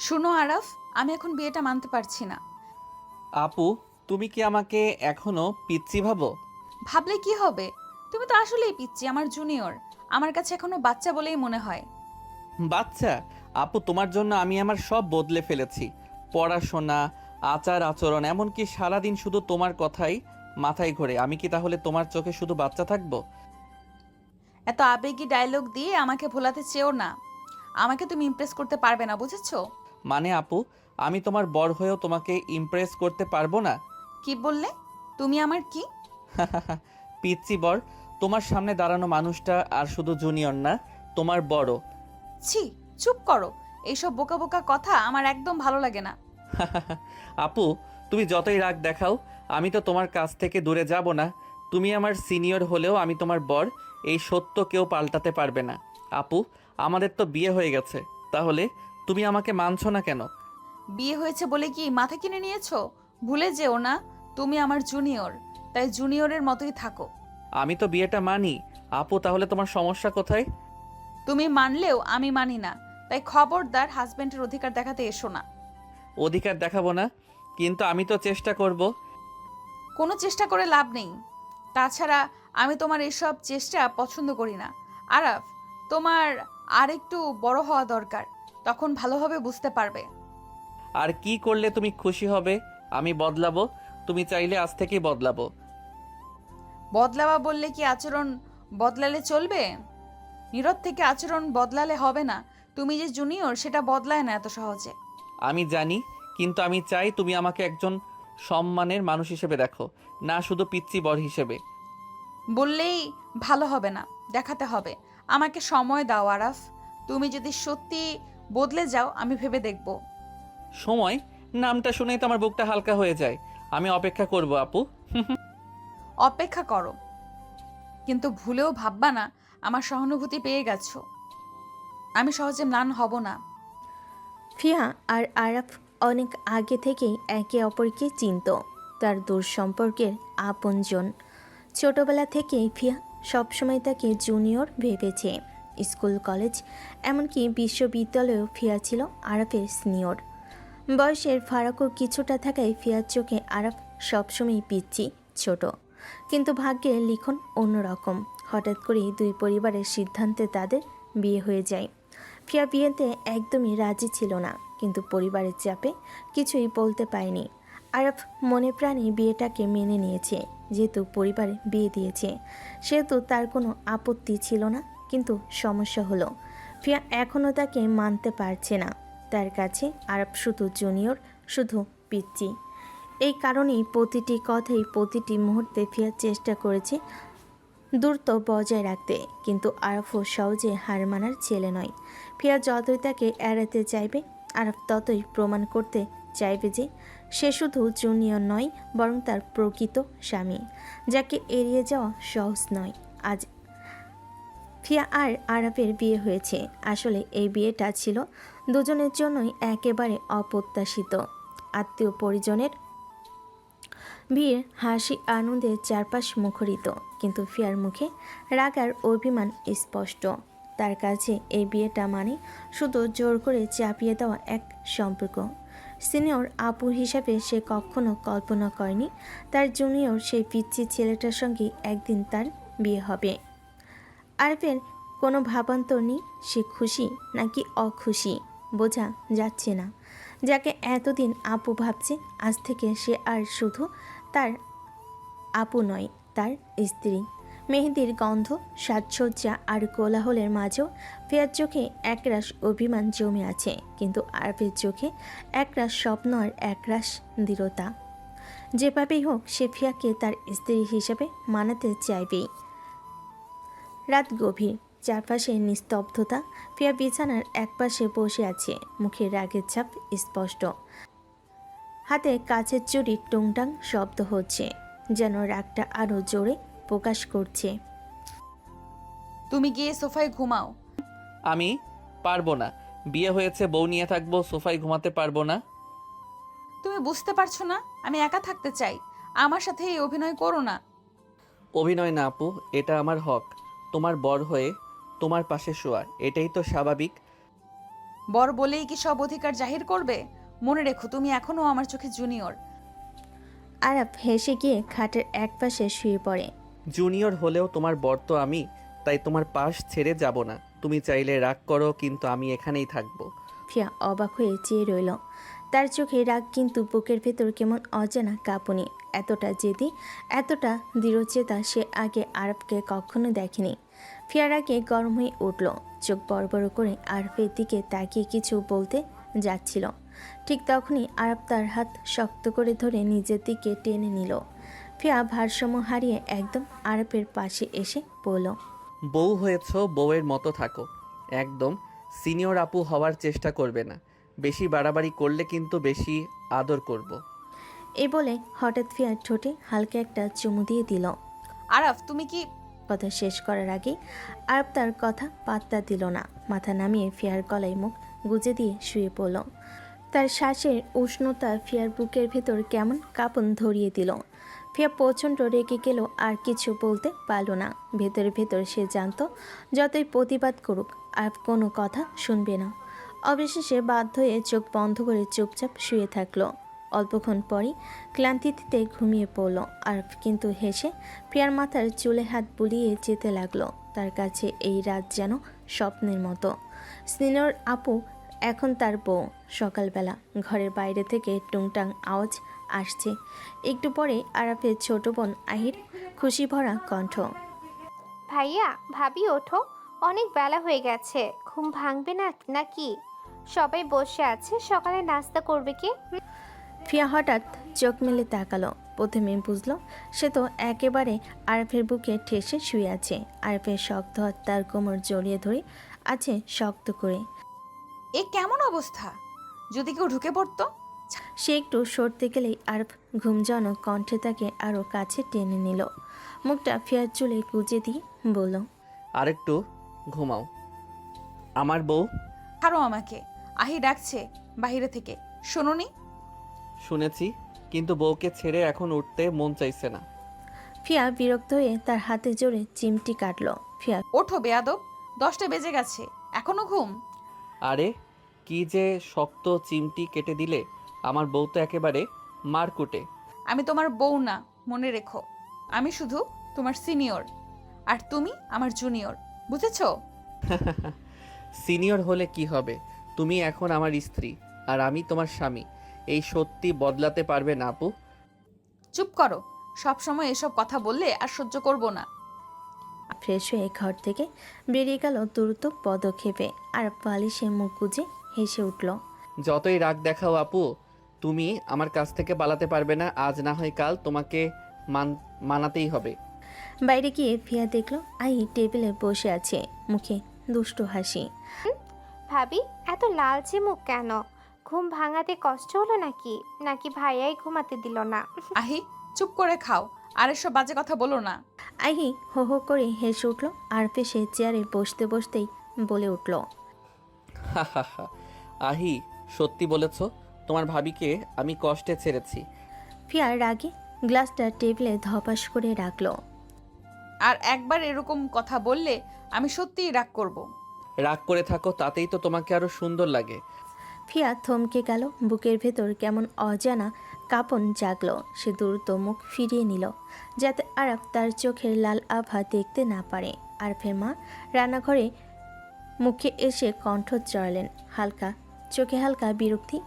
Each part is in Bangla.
শুনো আরাফ, আমি এখন বিয়েটা মানতে পারছি না। আপু, তুমি কি আমাকে এখনো পিচ্চি ভাবো? ভাবলে কি হবে? তুমি তো আসলেই পিচ্চি, আমার জুনিয়র। আমার কাছে এখনো বাচ্চা বলেই মনে হয়। বাচ্চা? আপু, তোমার জন্য আমি আমার সব বদলে ফেলেছি। পড়াশোনা, আচার আচরণ, এমনকি সারাদিন শুধু তোমার কথাই মাথায় ঘোরে। আমি কি তাহলে তোমার চোখে শুধু বাচ্চা থাকবো? এত আবেগী ডায়লগ দিয়ে আমাকে ভোলাতে চেও না। আমাকে তুমি ইমপ্রেস করতে পারবে না, বুঝেছো? মানে আপু, আমি তোমার বর হয়েও তোমাকে ইমপ্রেস করতে পারবো না? কি বললে? তুমি আমার কি? পিচ্চি বর। তোমার সামনে দাঁড়ানো মানুষটা আর শুধু জুনিয়র না, তোমার বড়। ছি, চুপ করো। এইসব বোকা বোকা কথা আমার একদম ভালো লাগে না। আপু, তুমি যতই রাগ দেখাও, আমি তো তোমার কাছ থেকে দূরে যাব না। তুমি আমার সিনিয়র হলেও আমি তোমার বর। এই সত্য কেউ পাল্টাতে পারবে না। আপু, আমাদের তো বিয়ে হয়ে গেছে, তাহলে তুমি আমাকে মানছো না কেন? বিয়ে হয়েছে বলে কি মাথা কিনে নিয়েছো? ভুলে যেও না, তুমি আমার জুনিয়র। তাই জুনিয়রের মতোই থাকো। আমি তো বিয়েটা মানি। আপু, তাহলে তোমার সমস্যা কোথায়? তুমি মানলেও আমি মানি না। তাই খবরদার হাজবেন্ডের অধিকার দেখাতে এসো না। অধিকার দেখাবো না, কিন্তু আমি তো চেষ্টা করব। কোনো চেষ্টা করে লাভ নেই। তাছাড়া আমি তোমার এসব চেষ্টা পছন্দ করি না। আরাফ, তোমার আর একটু বড় হওয়া দরকার। তখন ভালোভাবে বুঝতে পারবে। আর কি করলে তুমি খুশি হবে? আমি বদলাবো। তুমি চাইলে আজ থেকেই বদলাবো। বদলাবা বললে কি আচরণ বদলালে চলবে? নীরব থেকে আচরণ বদলালে হবে না। তুমি যে জুনিয়র সেটা বদলায় না এত সহজে। আমি জানি, কিন্তু আমি চাই তুমি আমাকে একজন সম্মানের মানুষ হিসেবে দেখো, না শুধু পিচ্চি বর হিসেবে। বললেই ভালো হবে না, দেখাতে হবে। আমাকে সময় দাও আরাফ। তুমি যদি সত্যি বদলে যাও আমি ভেবে দেখব। সময়? নামটা শুনেই তো আমার বুকটা হালকা হয়ে যায়। আমি অপেক্ষা করব আপু। অপেক্ষা করো, কিন্তু ভুলেও ভাববা না আমার সহানুভূতি পেয়ে গেছো। আমি সহজে ম্লান হব না। ফিয়া আর আরাফ অনেক আগে থেকেই একে অপরকে চিনত, তার দূর সম্পর্কের আপনজন। ছোটবেলা থেকেই ফিয়া সবসময় তাকে জুনিয়র ভেবেছে। স্কুল, কলেজ, এমনকি বিশ্ববিদ্যালয়েও ফিয়া ছিল আরাফের সিনিয়র। বয়সের ফারাকও কিছুটা থাকায় ফিয়ার চোখে আরাফ সবসময় পিচ্ছি, ছোট। কিন্তু ভাগ্যের লিখন অন্যরকম। হঠাৎ করেই দুই পরিবারের সিদ্ধান্তে তাদের বিয়ে হয়ে যায়। ফিয়া বিয়েতে একদমই রাজি ছিল না, কিন্তু পরিবারের চাপে কিছুই বলতে পারেনি। আরাফ মনে প্রাণে বিয়েটাকে মেনে নিয়েছে। যেহেতু পরিবারে বিয়ে দিয়েছে, সেহেতু তার কোনো আপত্তি ছিল না। কিন্তু সমস্যা হলো, ফিয়া এখনও তাকে মানতে পারছে না। তার কাছে আরাফ শুধু জুনিয়র, শুধু পিচ্চি। এই কারণেই প্রতিটি কথাই, প্রতিটি মুহূর্তে ফিয়া চেষ্টা করেছে দূরত্ব বজায় রাখতে। কিন্তু আরাফও সহজে হার মানার ছেলে নয়। ফিয়া যতই তাকে এড়াতে চাইবে, আরাফ ততই প্রমাণ করতে চাইবে যে সে শুধু জুনিয়র নয়, বরং তার প্রকৃত স্বামী, যাকে এড়িয়ে যাওয়া সহজ নয়। আজ ফিয়া আর আরাফের বিয়ে হয়েছে। আসলে এই বিয়েটা ছিল দুজনের জন্যই একেবারে অপ্রত্যাশিত। আত্মীয় পরিজনের ভিড়, হাসি, আনন্দের চারপাশ মুখরিত, কিন্তু ফিয়ার মুখে রাগ আর অভিমান স্পষ্ট। তার কাছে এই বিয়েটা মানে শুধু জোর করে চাপিয়ে দেওয়া এক সম্পর্ক। সিনিয়র আপু হিসাবে সে কখনো কল্পনা করেনি তার জুনিয়র সেই পিচ্চি ছেলেটার সঙ্গে একদিন তার বিয়ে হবে। আরফের কোনো ভাবান্তর নেই, সে খুশি নাকি অখুশি বোঝা যাচ্ছে না। যাকে এতদিন আপু ভাবছে, আজ থেকে সে আর শুধু তার আপু নয়, তার স্ত্রী। মেহেদির গন্ধ, সাজসজ্জা আর কোলাহলের মাঝেও ফিয়ার চোখে একরাশ অভিমান জমে আছে, কিন্তু আরফের চোখে একরাশ স্বপ্ন আর একরাশ দৃঢ়তা। যেভাবেই হোক সে ফিয়াকে তার স্ত্রী হিসেবে মানাতে চাইবেই। রাত গভীর, চারপাশে নিস্তব্ধতা। ফিয়া বিছানার একপাশে বসে আছে, মুখে রাগের ছাপ স্পষ্ট। হাতে কাছের চুড়ির টুংটাং শব্দ হচ্ছে, যেন রাগটা আরও জোরে প্রকাশ করছে। তুমি গিয়ে সোফায় ঘুমাও। আমি পারবো না। বিয়ে হয়েছে, বউ নিয়ে থাকবো, সোফায় ঘুমাতে পারবো না। তুমি বুঝতে পারছো না? আমি একা থাকতে চাই। আমার সাথে এই অভিনয় করো না। অভিনয় না আপু, এটা আমার হক। তোমার বর হয়ে তোমার পাশে শোয়া, এটাই তো স্বাভাবিক। বর বলেই কি সব অধিকার জাহির করবে? মনে রেখো তুমি এখনো আমার চোখে জুনিয়র। আরাফ হেসে গিয়ে খাটের একপাশে শুয়ে পড়ে। জুনিয়র হলেও তোমার বর তো আমি, তাই তোমার পাশ ছেড়ে যাব না। তুমি চাইলে রাগ করো, কিন্তু আমি এখানেই থাকবো। ফিয়া অবাক হয়ে চেয়ে রইল। তার চোখে রাগ, কিন্তু বুকের ভেতর কেমন অজানা কাঁপুনি। এতটা জেদি, এতটা দৃঢ়চেতা সে আগে আরবকে কখনো দেখেনি। ফিয়ার আগে গরম হয়ে উঠল, চোখ বড় বড় করে আরবের দিকে তাকিয়ে কিছু বলতে যাচ্ছিল। ঠিক তখনই আরব তার হাত শক্ত করে ধরে নিজের দিকে টেনে নিল। ফিয়া ভারসাম্য হারিয়ে একদম আরবের পাশে এসে বলল, বউ হয়েছ, বউয়ের মতো থাকো। একদম সিনিয়র আপু হওয়ার চেষ্টা করবে না। বেশি বাড়াবাড়ি করলে কিন্তু বেশি আদর করব। এই বলে হঠাৎ ফিয়ার ঠোঁটে হালকা একটা চুমু দিয়ে দিল। আরাফ তুমি কি? কথা শেষ করার আগেই আরব তার কথা পাত্তা দিল না। মাথা নামিয়ে ফিয়ার গলায় মুখ গুজে দিয়ে শুয়ে পড়ল। তার শ্বাসের উষ্ণতা ফিয়ার বুকের ভেতর কেমন কাঁপন ধরিয়ে দিল। ফিয়া প্রচণ্ড রেগে গেল, আর কিছু বলতে পারল না। ভেতরে ভেতর সে জানত, যতই প্রতিবাদ করুক আরব কোনো কথা শুনবে না। অবশেষে বাধ্য হয়ে চোখ বন্ধ করে চুপচাপ শুয়ে থাকলো। অল্পক্ষণ পরই ক্লান্তিতে ঘুমিয়ে পড়ল আরব, কিন্তু হেসে প্রিয়ার মাথার চুলে হাত বুলিয়ে যেতে লাগলো। তার কাছে এই রাত যেন স্বপ্নের মতো। সিনিয়র আপু এখন তার বউ। সকালবেলা ঘরের বাইরে থেকে টুংটাং আওয়াজ আসছে। একটু পরে আরাফের ছোট বোন আহির খুশি ভরা কণ্ঠ। ভাইয়া, ভাবি ওঠো, অনেক বেলা হয়ে গেছে। ঘুম ভাঙবে না নাকি? সবাই বসে আছে, সকালে নাস্তা করবে কি? ফিয়া হঠাৎ চোখ মেলে তাকালো। প্রথমে বুঝলো সে তো একেবারে আরফের বুকে ঠেসে শুয়ে আছে। আরফের শক্ত হাত তার কোমর জড়িয়ে ধরে আছে শক্ত করে। এ কেমন অবস্থা? যদি কেউ ঢুকে পড়তো? সে একটু সরতে গেলেই আরফ ঘুমজনক কণ্ঠে তাকে আরও কাছে টেনে নিল। মুখটা ফিয়ার চুলে গুজে দিয়ে বলল, আরেকটু ঘুমাও আমার বউ। ছাড়ো আমাকে, আহি ডাকছে বাইরে থেকে, শোনোনি? শুনেছি, কিন্তু বউকে ছেড়ে এখন উঠতে মন চাইছে না। ফিয়া বিরক্ত হয়ে তার হাতে জোরে চিমটি কাটল। ফিয়া ওঠো বেয়াদব, 10টা বেজে গেছে, এখনো ঘুম? আরে কি যে শক্ত চিমটি কেটে দিলে, আমার বউ তো একেবারে মারকুটে। আমি তোমার বউ না, মনে রেখো। আমি শুধু তোমার সিনিয়র, আর তুমি আমার জুনিয়র, বুঝেছো? সিনিয়র হলে কি হবে? তুমি এখন আমার স্ত্রী আর আমি তোমার স্বামী। এই সত্যি বদলাতে পারবে না আপু। চুপ করো, সব সময় এসব কথা বললে আর সহ্য করব না। ফ্রেশ হয়ে ঘর থেকে বেরিয়ে গেল দ্রুত পদক্ষেপে। আর বালিশে মুখ গুজে হেসে উঠল। যতই রাগ দেখাও আপু, তুমি আমার কাছ থেকে পালাতে পারবে না। আজ না হয় কাল তোমাকে মানাতেই হবে। বাইরে গিয়ে ফিয়া দেখলো আই টেবিলে বসে আছে, মুখে দুষ্টু হাসি। ভাবি, এত লালচে মুখ কেন? ঘুম ভাঙাতে কষ্ট হলো নাকি? নাকি ভাইয়াই ঘুমাতে দিল না? আহি, চুপ করে খাও, আর এসব বাজে কথা বলো না। আহি হো হো করে হেসে উঠল, আর পেশে চেয়ারে বসতে বসতেই বলে উঠল, আহি, সত্যি বলেছ, তোমার ভাবিকে আমি কষ্টে ছেড়েছি। ফিয়া রাগে গ্লাসটা টেবিলে ধপাস করে রাখলো। আর একবার এরকম কথা বললে আমি সত্যিই রাগ করব। রাগ করে থাকো, তাতেই তো তোমাকে আরো সুন্দর লাগে। ফিয়া থমকে গেল, বুকের ভেতর কেমন অজানা কাঁপন জাগলো। সে দ্রুত মুখ ফিরিয়ে নিল, যাতে আরব তার চোখের লাল আভা দেখতে না পারে। আরফের মা রান্নাঘরে মুখে এসে কণ্ঠ চড়ালেন, চোখে হালকা বিরক্তি।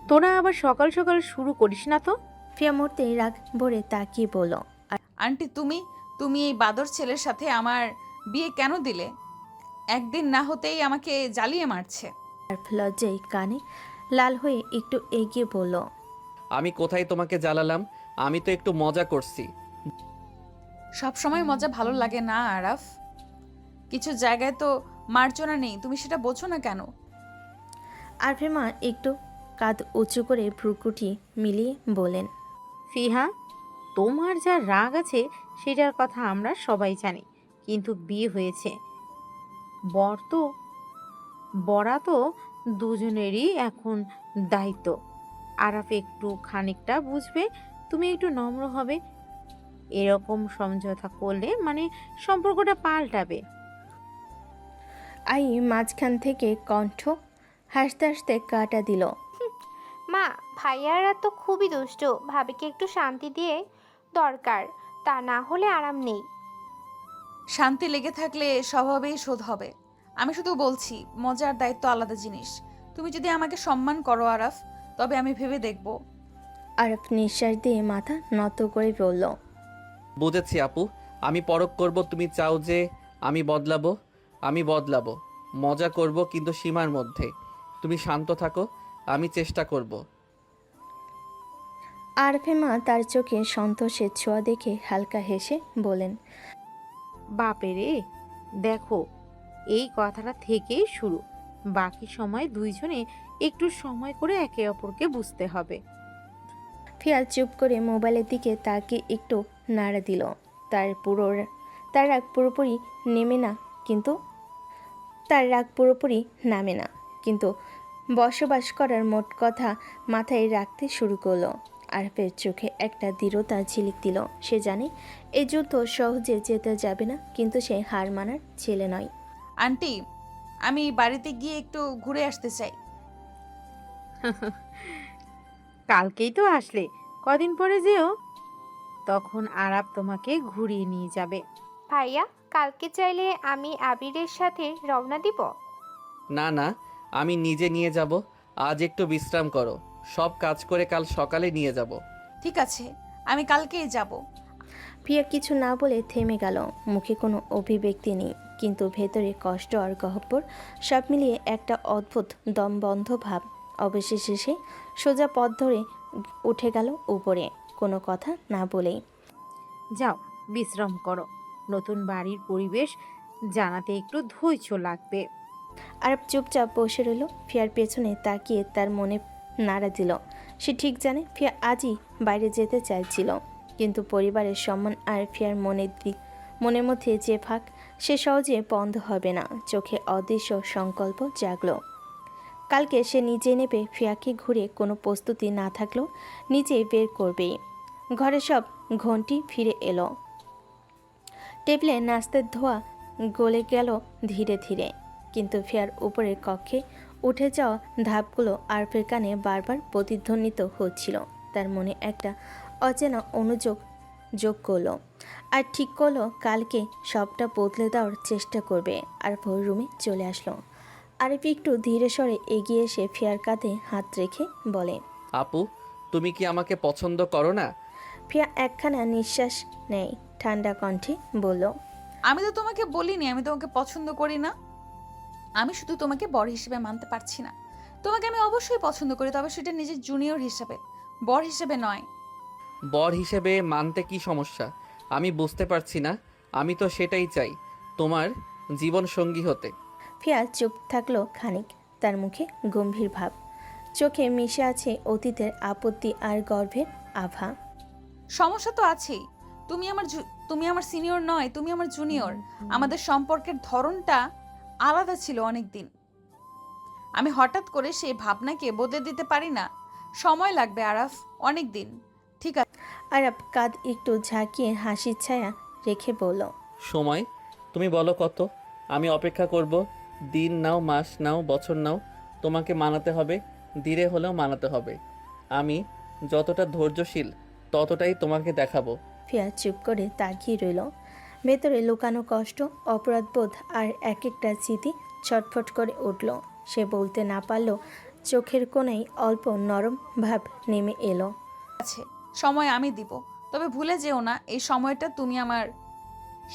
তোরা আবার সকাল সকাল শুরু করিস না তো। ফিয়া মুহূর্তে রাগ ভরে তাকিয়ে বলল, আন্টি, তুমি এই বাদর ছেলের সাথে আমার বিয়ে কেন দিলে? একদিন না হতেই আমাকে জ্বালিয়ে মারছে। আরফ লজ্জায় কানে লাল হয়ে একটু এগিয়ে বলল, আমি কোথায় তোমাকে জ্বালালাম? আমি তো একটু মজা করছি। সব সময় মজা ভালো লাগে না আরাফ, কিছু জায়গায় তো মার্জনা নেই, তুমি সেটা বোঝো না কেন? আরফের মা একটু কাঁধ উঁচু করে ভ্রুকুটি মিলিয়ে বলেন, ফিহা, তোমার যা রাগ আছে সেটার কথা আমরা সবাই জানি, কিন্তু বিয়ে হয়েছে, বরা তো দুজনেরই এখন দায়িত্ব। আরাফ একটু খানিকটা বুঝবে, তুমি একটু নম্র হবে। এরকম সমঝোতা করলে মানে সম্পর্কটা পাল্টাবে। আই মাঝখান থেকে কণ্ঠ হাসতে হাসতে কাটা দিল। মা, ভাইয়ারা তো খুবই দুষ্টু, ভাবিকে একটু শান্তি দিয়ে দরকার, তা না হলে আরাম নেই। শান্তি লেগে থাকলে স্বভাবেই শোধ হবে। আমি শুধু বলছি, মজার দায়িত্ব আলাদা জিনিস। তুমি যদি আমাকে সম্মান করো আরাফ, তবে আমি ভেবে দেখব। আরব নিঃশ্বাস দিয়ে মাথা নত করে বলল, বুঝেছি আপু, আমি পরখ করব। তুমি চাও যে আমি বদলাবো, আমি বদলাবো। মজা করব কিন্তু সীমার মধ্যে। তুমি শান্ত থাকো, আমি চেষ্টা করব। আরফের মা তার চোখে সন্তোষের ছোঁয়া দেখে হালকা হেসে বলেন, বাপেরে, দেখো, এই কথাটা থেকেই শুরু। বাকি সময় দুইজনে একটু সময় করে একে অপরকে বুঝতে হবে। ফিয়া চুপ করে মোবাইলের দিকে তাকে একটু নাড়া দিল। তার রাগ পুরোপুরি নেমে না, কিন্তু তার রাগ পুরোপুরি নামে না, কিন্তু বসবাস করার মোট কথা মাথায় রাখতে শুরু করলো। আরফের চোখে একটা দৃঢ়তা ঝিলিক দিল। সে জানে এই যুদ্ধ সহজে যেতে যাবে না, কিন্তু সে হার মানার ছেলে নয়। আন্টি, আমি বাড়িতে গিয়ে একটু ঘুরে আসতে চাই। কালকেই তো আসলে, কদিন পরে যেও, তখন আরাপ তোমাকে ঘুরিয়ে নিয়ে যাবে। ভাইয়া, কালকে চাইলে আমি আবিরের সাথে রওনা দিব। না না, আমি নিজে নিয়ে যাব। আজ একটু বিশ্রাম করো, সব কাজ করে কাল সকালে নিয়ে যাব। ঠিক আছে, আমি কালকেই যাব। ফিয়া কিছু না বলে থেমে গেল। মুখে কোনো অভিব্যক্তি নেই, কিন্তু ভেতরে কষ্ট আর গহ্বর সব মিলিয়ে একটা অদ্ভুত দমবন্ধ ভাব। অবশেষে সে সোজা পথ ধরে উঠে গেল উপরে, কোনো কথা না বলেই। যাও, বিশ্রাম করো। নতুন বাড়ির পরিবেশ জানাতে একটু ধৈর্য লাগবে। আরব চুপচাপ বসে রইল, ফিয়ার পেছনে তাকিয়ে তার মনে নাড়া দিল। সে ঠিক জানে ফিয়া আজই বাইরে যেতে চাইছিল, কিন্তু পরিবারের সম্মান আর ফিয়ার মনের মধ্যে যে ফাঁক, সে সহজে বন্ধ হবে না। চোখে অদৃশ্য সংকল্প জাগলো। কালকে সে নিজে নেবে ফিয়াকে ঘুরে, কোনো প্রস্তুতি না থাকলেও নিজেই বের করবেই। ঘরে সব ঘন্টি ফিরে এলো। টেবিলে নাস্তার ধোয়া গলে গেল ধীরে ধীরে, কিন্তু ফিয়ার উপরের কক্ষে উঠে যাওয়া ধাপগুলো আরফের কানে বারবার প্রতিধ্বনিত হচ্ছিল। তার মনে একটা অচেনা অনুযোগ যোগ করলো, আর ঠিক করলো কালকে সবটা বদলে দেওয়ার চেষ্টা করবে। আর ভোর রুমে চলে আসলো। আরিফ একটু ধীরে সরে এগিয়ে এসে ফিয়ার কাঁধে হাত রেখে বলে, আপু, তুমি কি আমাকে পছন্দ করো না? ফিয়া একখানা নিঃশ্বাস নেয়, ঠান্ডা কণ্ঠে বলল, আমি তো তোমাকে বলিনি আমি তোমাকে পছন্দ করি না। আমি শুধু তোমাকে বর হিসেবে মানতে পারছি না। তোমাকে আমি অবশ্যই পছন্দ করি, তবে সেটা নিজের জুনিয়র হিসেবে, বর হিসেবে নয়। বর হিসেবে মানতে কি সমস্যা? আমি বুঝতে পারছি না। আমি তো সেটাই চাই, তোমার জীবন সঙ্গী হতে। ফিয়া চুপ থাকলো খানিক, তার মুখে গম্ভীর ভাব, চোখে মিশে আছে অতীতের আপত্তি আর গর্ভের আভা। সমস্যা তো আছেই। তুমি আমার সিনিয়র নয়, তুমি আমার জুনিয়র। আমাদের সম্পর্কের ধরনটা আলাদা ছিল অনেক দিন। আমি হঠাৎ করে সেই ভাবনাকে বদলে দিতে পারি না। সময় লাগবে আরাফ, অনেক দিন। ঠিক আছে। আরব কাঁধ একটু ঝাঁকিয়ে হাসির ছায়া রেখে বলল, সময়? তুমি বলো কত? আমি অপেক্ষা করব। দিন নাও, মাস নাও, বছর নাও, তোমাকে মানাতে হবে। ধীরে হলেও মানাতে হবে। আমি যতটা ধৈর্যশীল ততটাই তোমাকে দেখাবো। ফিয়া চুপ করে তাকিয়ে রইল। ভেতরে লুকানো কষ্ট, অপরাধবোধ আর এক একটা স্মৃতি ছটফট করে উঠল। সে বলতে না পারলেও চোখের কোণেই অল্প নরম ভাব নেমে এলো। আছে, সময় আমি দিব। তবে ভুলে যেও না, এই সময়টা তুমি আমার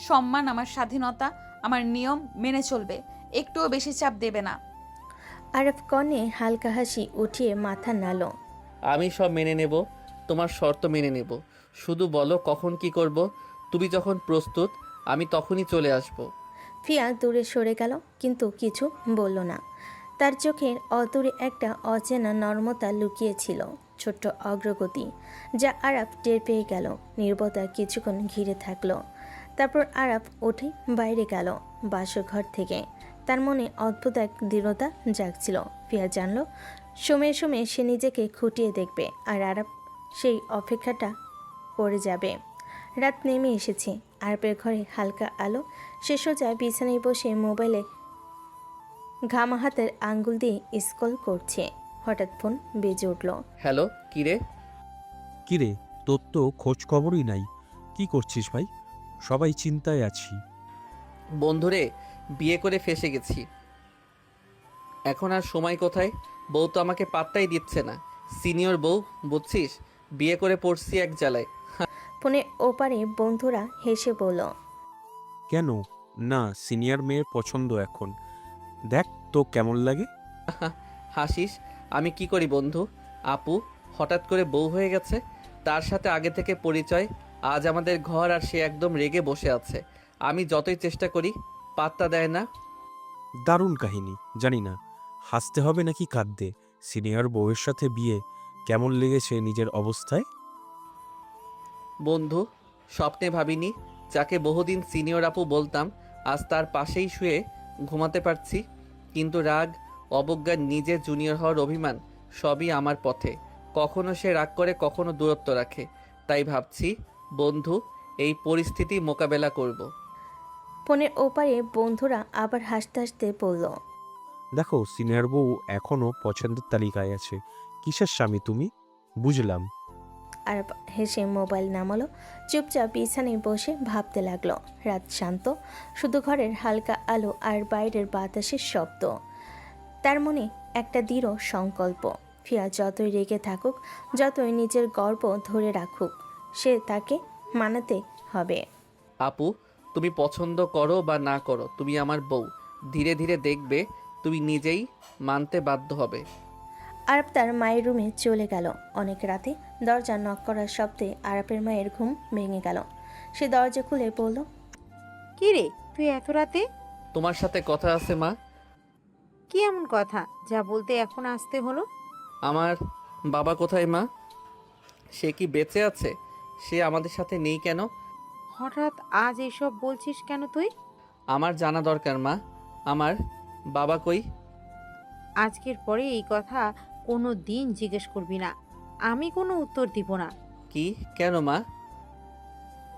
সম্মান, আমার স্বাধীনতা, আমার নিয়ম মেনে চলবে। একটুও বেশি চাপ দেবে না। আরব কনে হালকা হাসি উঠিয়ে মাথা নাড়ল। আমি সব মেনে নেব, তোমার শর্ত মেনে নেব। শুধু বলো কখন কি করব। তুমি যখন প্রস্তুত আমি তখনই চলে আসব। ফিয়া দূরে সরে গেল, কিন্তু কিছু বলল না। তার চোখের অদূরে একটা অচেনা নর্মতা লুকিয়েছিল, ছোট্ট অগ্রগতি, যা আরাফ টের পেয়ে গেল। নীরবতা কিছুক্ষণ ঘিরে থাকলো, তারপর আরাফ উঠে বাইরে গেল বাসর ঘর থেকে। তার মনে অদ্ভুত এক দৃঢ়তা জাগছিল। ফিয়া জানল সময়ে সময়ে সে নিজেকে খুঁটিয়ে দেখবে, আর আরাফ সেই অপেক্ষাটা করে যাবে। রাত নেমে এসেছে। আরবের ঘরে হালকা আলো। সে সোজা বিছানায় বসে মোবাইলে ঘামা হাতের আঙ্গুল দিয়ে স্ক্রল করছে। হঠাৎ ফোন বেজে উঠল। হ্যালো, কিরে? কিরে, তোর তো খোঁজ খবরই নাই। কি করছিস ভাই? সবাই চিন্তায় আছি। বন্ধুরে, বিয়ে করে ফেসে গেছি। এখন আর সময় কোথায়? বউ তো আমাকে পাত্তাই দিচ্ছে না। সিনিয়র বউ, বুঝছিস? বিয়ে করে পড়ছি এক জ্বালায়। ফোনে ওপারে বন্ধুরা হেসে বলল, কেন? না, সিনিয়র মেয়ের পছন্দ এখন। দেখ তো কেমন লাগে। হাসিস? আমি কি করি বন্ধু? আপু হঠাৎ করে বউ হয়ে গেছে, তার সাথে আগে থেকে পরিচয়। আজ আমাদের ঘর আর সে একদম রেগে বসে আছে। আমি যতই চেষ্টা করি পাত্তা দেয় না। দারুণ কাহিনী। জানি না হাসতে হবে নাকি কাঁদতে। সিনিয়র বউয়ের সাথে বিয়ে, কেমন লেগেছে নিজের অবস্থায়? বন্ধু, স্বপ্নে ভাবিনি যাকে বহুদিন সিনিয়র আপু বলতাম আজ তার পাশেই শুয়ে ঘুমাতে পারছি। কিন্তু রাগ, অবজ্ঞা, নিজে জুনিয়র হওয়ার অভিমান সবই আমার পথে। কখনো সে রাগ করে, কখনো দূরত্ব রাখে। তাই ভাবছি বন্ধু, এই পরিস্থিতি মোকাবেলা করব। ফোনের ওপারে বন্ধুরা আবার হাসতে হাসতে বলল, দেখো, সিনিয়র বউ এখনো পছন্দের তালিকায় আছে। কিসের স্বামী তুমি? বুঝলাম। আর হেসে মোবাইল নামালো। চুপচাপ বিছানায় বসে ভাবতে লাগলো। রাত শান্ত, শুধু ঘরের হালকা আলো আর বাইরের বাতাসের শব্দ। তার মনে একটা দৃঢ় সংকল্প, ফিয়া যতই রেগে থাকুক, যতই নিজের গর্ব ধরে রাখুক, সে তাকে মানাতে হবে। আপু, তুমি পছন্দ করো বা না করো, তুমি আমার বউ। ধীরে ধীরে দেখবে তুমি নিজেই মানতে বাধ্য হবে। আরব তার মায়ের রুমে চলে গেল। অনেক রাতে দরজা নক করার শব্দে আরবের মায়ের ঘুম ভেঙে গেল। সে দরজা খুলে বলল, কি রে, তুই এত রাতে? তোমার সাথে কথা আছে মা। কি এমন কথা যা বলতে এখন আসতে হলো? আমার বাবা কোথায় মা? সে কি বেঁচে আছে? সে আমাদের সাথে নেই কেন? হঠাৎ আজ এসব বলছিস কেন তুই? আমার জানা দরকার মা। আমার বাবা কই? আজকের পরে এই কথা কোনো দিন জিজ্ঞেস করবি না। আমি কোনো উত্তর দিব না। কি? কেন মা?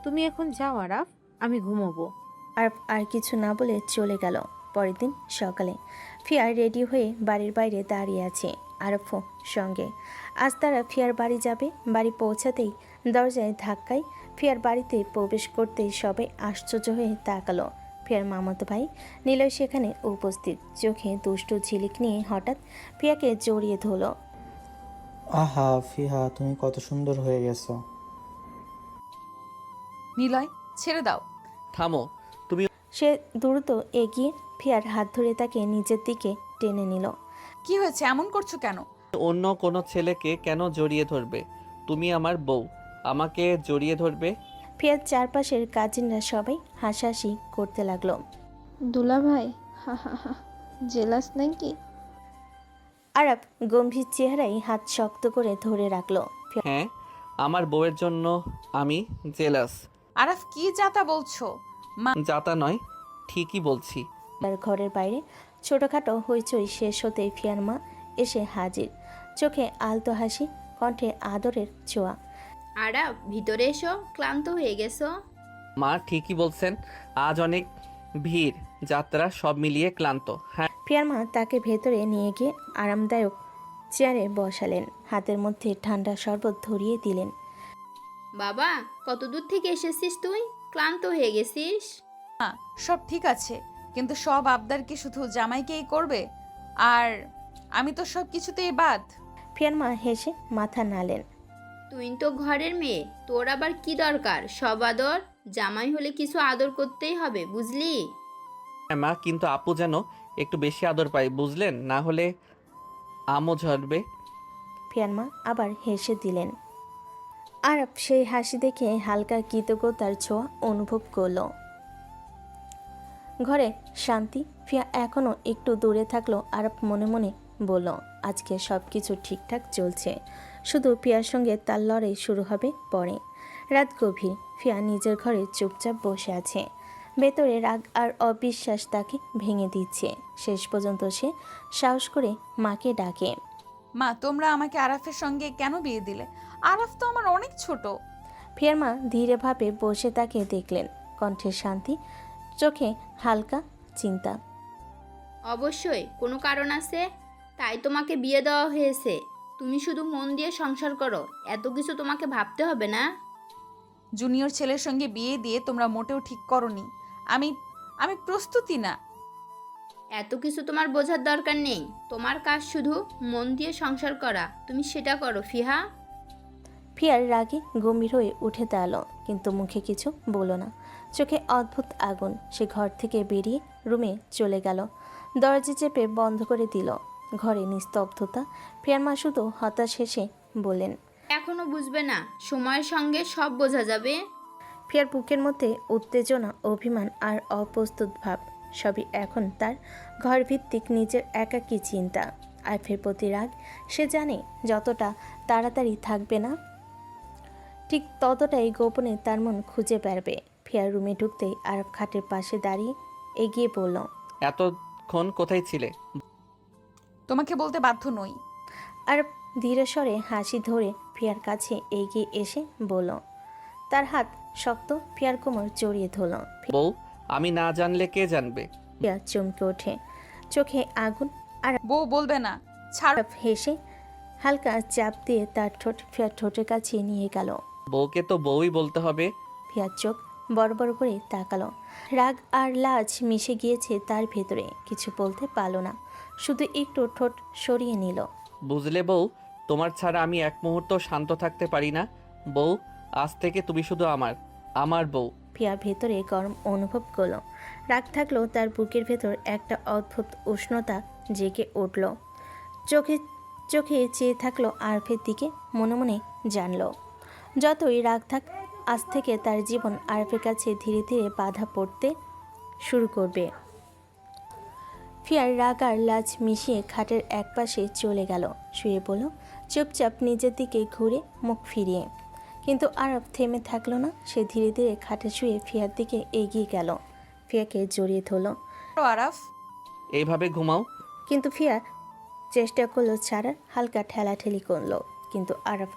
তুমি এখন যাও আরাফ, আমি ঘুমোবো। আরব আর কিছু না বলে চলে গেল। পরের দিন সকালে ফিয়া রেডি হয়ে বাড়ির বাইরে দাঁড়িয়ে আছে, আরফও সঙ্গে। আজ তারা ফিয়ার বাড়ি যাবে। বাড়ি পৌঁছাতেই দরজায় ধাক্কায় ফিয়ার বাড়িতে প্রবেশ করতেই সবাই আশ্চর্য হয়ে তাকালো। ফিয়ার মামাতো ভাই নিলয় সেখানে উপস্থিত। চোখে দুষ্টু ঝিলিক নিয়ে হঠাৎ ফিয়াকে জড়িয়ে ধরল। আহা ফিহা, তুমি কত সুন্দর হয়ে গেছো। নিলয়, ছেড়ে দাও। থামো। তুমি সে দ্রুত এগিয়ে ফিয়ার হাত ধরে তাকে নিজের দিকে টেনে নিল। কি হয়েছে? এমন করছো কেন? অন্য কোনো ছেলেকে কেন জড়িয়ে ধরবে? তুমি আমার বউ, আমাকে জড়িয়ে ধরবে? ফিয়ার চারপাশের কাজিনরা সবাই হাসাহাসি করতে লাগলো। দুলা ভাই, হা হা হা, জেলাস নাকি? আরব গম্ভীর চেহারায় হাত শক্ত করে ধরে রাখলো। হ্যাঁ, আমার বউয়ের জন্য আমি জেলাস। আরাফ, কি যাতা বলছো? যাতা নয়, ঠিকই বলছি। ফিয়ার ঘরের বাইরে ছোটখাটো হইচই শেষ হতে ফিয়ার মা এসে হাজির। চোখে আলতো হাসি, কণ্ঠে আদরের ছোঁয়া। আরাব, ভিতরে এসো, ক্লান্ত হয়ে গেছো। মা ঠিকই বলছেন, আজ অনেক ভিড়, যাত্রা, সব মিলিয়ে ক্লান্ত। হ্যাঁ। ফিয়ার মা তাকে ভেতরে নিয়ে গিয়ে আরামদায়ক চেয়ারে বসালেন। হাতের মধ্যে ঠান্ডা শরবত ধরিয়ে দিলেন। বাবা, কত দূর থেকে এসেছিস তুই? ক্লান্ত হয়ে গেছিস? সব ঠিক আছে, কিন্তু সব আবদার কি শুধু জামাইকেই করবে? আর আমি তো সব কিছুতেই বাদ। ফিয়ার মা হেসে মাথা নাড়লেন। তুই তো ঘরের মেয়ে, তোর আবার কি দরকার সব আদর? জামাই হলে কিছু আদর করতেই হবে, বুঝলি? হ্যাঁ মা, কিন্তু আপু যেন একটু বেশি আদর পায়, বুঝলেন? না হলে আমও ঝরবে। ফিয়ার মা আবার হেসে দিলেন। আরব সেই হাসি দেখে হালকা কৃতজ্ঞতার ছোঁয়া অনুভব করলো। ঘরে শান্তি। ফিয়া এখনও একটু দূরে থাকলো। আরব মনে মনে বলল, আজকে সব কিছু ঠিকঠাক চলছে, শুধু ফিয়ার সঙ্গে তার লড়াই শুরু হবে পরে। রাত গভীর। ফিয়া নিজের ঘরে চুপচাপ বসে আছে। ভেতরে রাগ আর অবিশ্বাস তাকে ভেঙে দিচ্ছে। শেষ পর্যন্ত সে সাহস করে মাকে ডাকে। মা, তোমরা আমাকে আরাফের সঙ্গে কেন বিয়ে দিলে? আরাফ তো আমার অনেক ছোট। ফিয়ার মা ধীরেভাবে বসে তাকে দেখলেন, কণ্ঠে শান্তি, চোখে হালকা চিন্তা। অবশ্যই কোনো কারণ আছে, তাই তোমাকে বিয়ে দেওয়া হয়েছে। তুমি শুধু মন দিয়ে সংসার করো, এত কিছু তোমাকে ভাবতে হবে না। জুনিয়র ছেলের সঙ্গে বিয়ে দিয়ে তোমরা মোটেও ঠিক করনি। আমি আমি প্রস্তুতি না। এত কিছু তোমার বোঝার দরকার নেই। তোমার কাজ শুধু মন দিয়ে সংসার করা, তুমি সেটা করো ফিহা। ফিয়ার রাগে গম্ভীর হয়ে উঠে দাঁড়ালো, কিন্তু মুখে কিছু বলল না। চোখে অদ্ভুত আগুন। সে ঘর থেকে বেরিয়ে রুমে চলে গেল, দরজা চেপে বন্ধ করে দিল। ঘরে নিস্তব্ধতা। ফিয়ার মা শুধু হতাশ হেসে বললেন, এখনো বুঝবে না, সময়ের সঙ্গে সব বোঝা যাবে। ফিয়ার বুকের মধ্যে উত্তেজনা, অভিমান আর অপ্রস্তুত ভাব সবই এখন তার ঘরভিত্তিক নিজের একাকী চিন্তা। আরফের প্রতি রাগ। সে জানে যতটা তাড়াতাড়ি থাকবে না, ঠিক ততটাই গোপনে তার মন খুঁজে বেড়াবে। ফিয়ার রুমে ঢুকতেই আরফ খাটের পাশে দাঁড়িয়ে এগিয়ে বলল, এতক্ষণ কোথায় ছিলে? তোমাকে বলতে বাধ্য নই। আরফ ধীরে স্বরে হাসি ধরে ফিয়ার কাছে এগিয়ে এসে বলল। তার হাত শক্ত ফিয়ার কোমর জড়িয়ে ধরল। বউ, আমি না জানলে কে জানবে? ফিয়া চমকে ওঠে, চোখে আগুন। বউ বলবে না, ছাড়। আরফ হেসে হালকা চাপ দিয়ে তার ঠোঁট ফিয়ার ঠোঁটের কাছে নিয়ে গেল। বউকে তো বউই বলতে হবে। ফিয়ার চোখ বড় বড় করে তাকালো। রাগ আর লাজ মিশে গিয়েছে তার ভেতরে। কিছু বলতে পারল না, শুধু একটু ঠোঁট সরিয়ে নিল। বুঝলে বউ, তোমার ছাড়া আমি এক মুহূর্ত শান্ত থাকতে পারি না। বউ, আজ থেকে তুমি শুধু আমার বউ। ফিয়া ভেতরে গরম অনুভব করলো। রাগ থাকলেও তার বুকের ভেতর একটা অদ্ভুত উষ্ণতা জেগে উঠল। চোখে চোখে চেয়ে থাকলো আরফের দিকে, মনে মনে জানলো যতই রাগ থাক, আজ থেকে তার জীবন আরফের কাছে ধীরে ধীরে বাধা পড়তে শুরু করবে। ফিয়ার রাগ আর লাজ মিশিয়ে খাটের একপাশে চলে গেল, শুয়ে বলল চুপচাপ নিজের দিকে ঘুরে মুখ ফিরিয়ে। কিন্তু আরফ থেমে থাকলো না। সে ধীরে ধীরে খাটে শুয়ে ফিয়ার দিকে এগিয়ে গেল, ফিয়াকে জড়িয়ে ধরল। আরাফ, এইভাবে ঘুমাও। কিন্তু ফিয়া চেষ্টা করলো ছাড়ার, হালকা ঠেলাঠেলি করলো, কিন্তু আরফ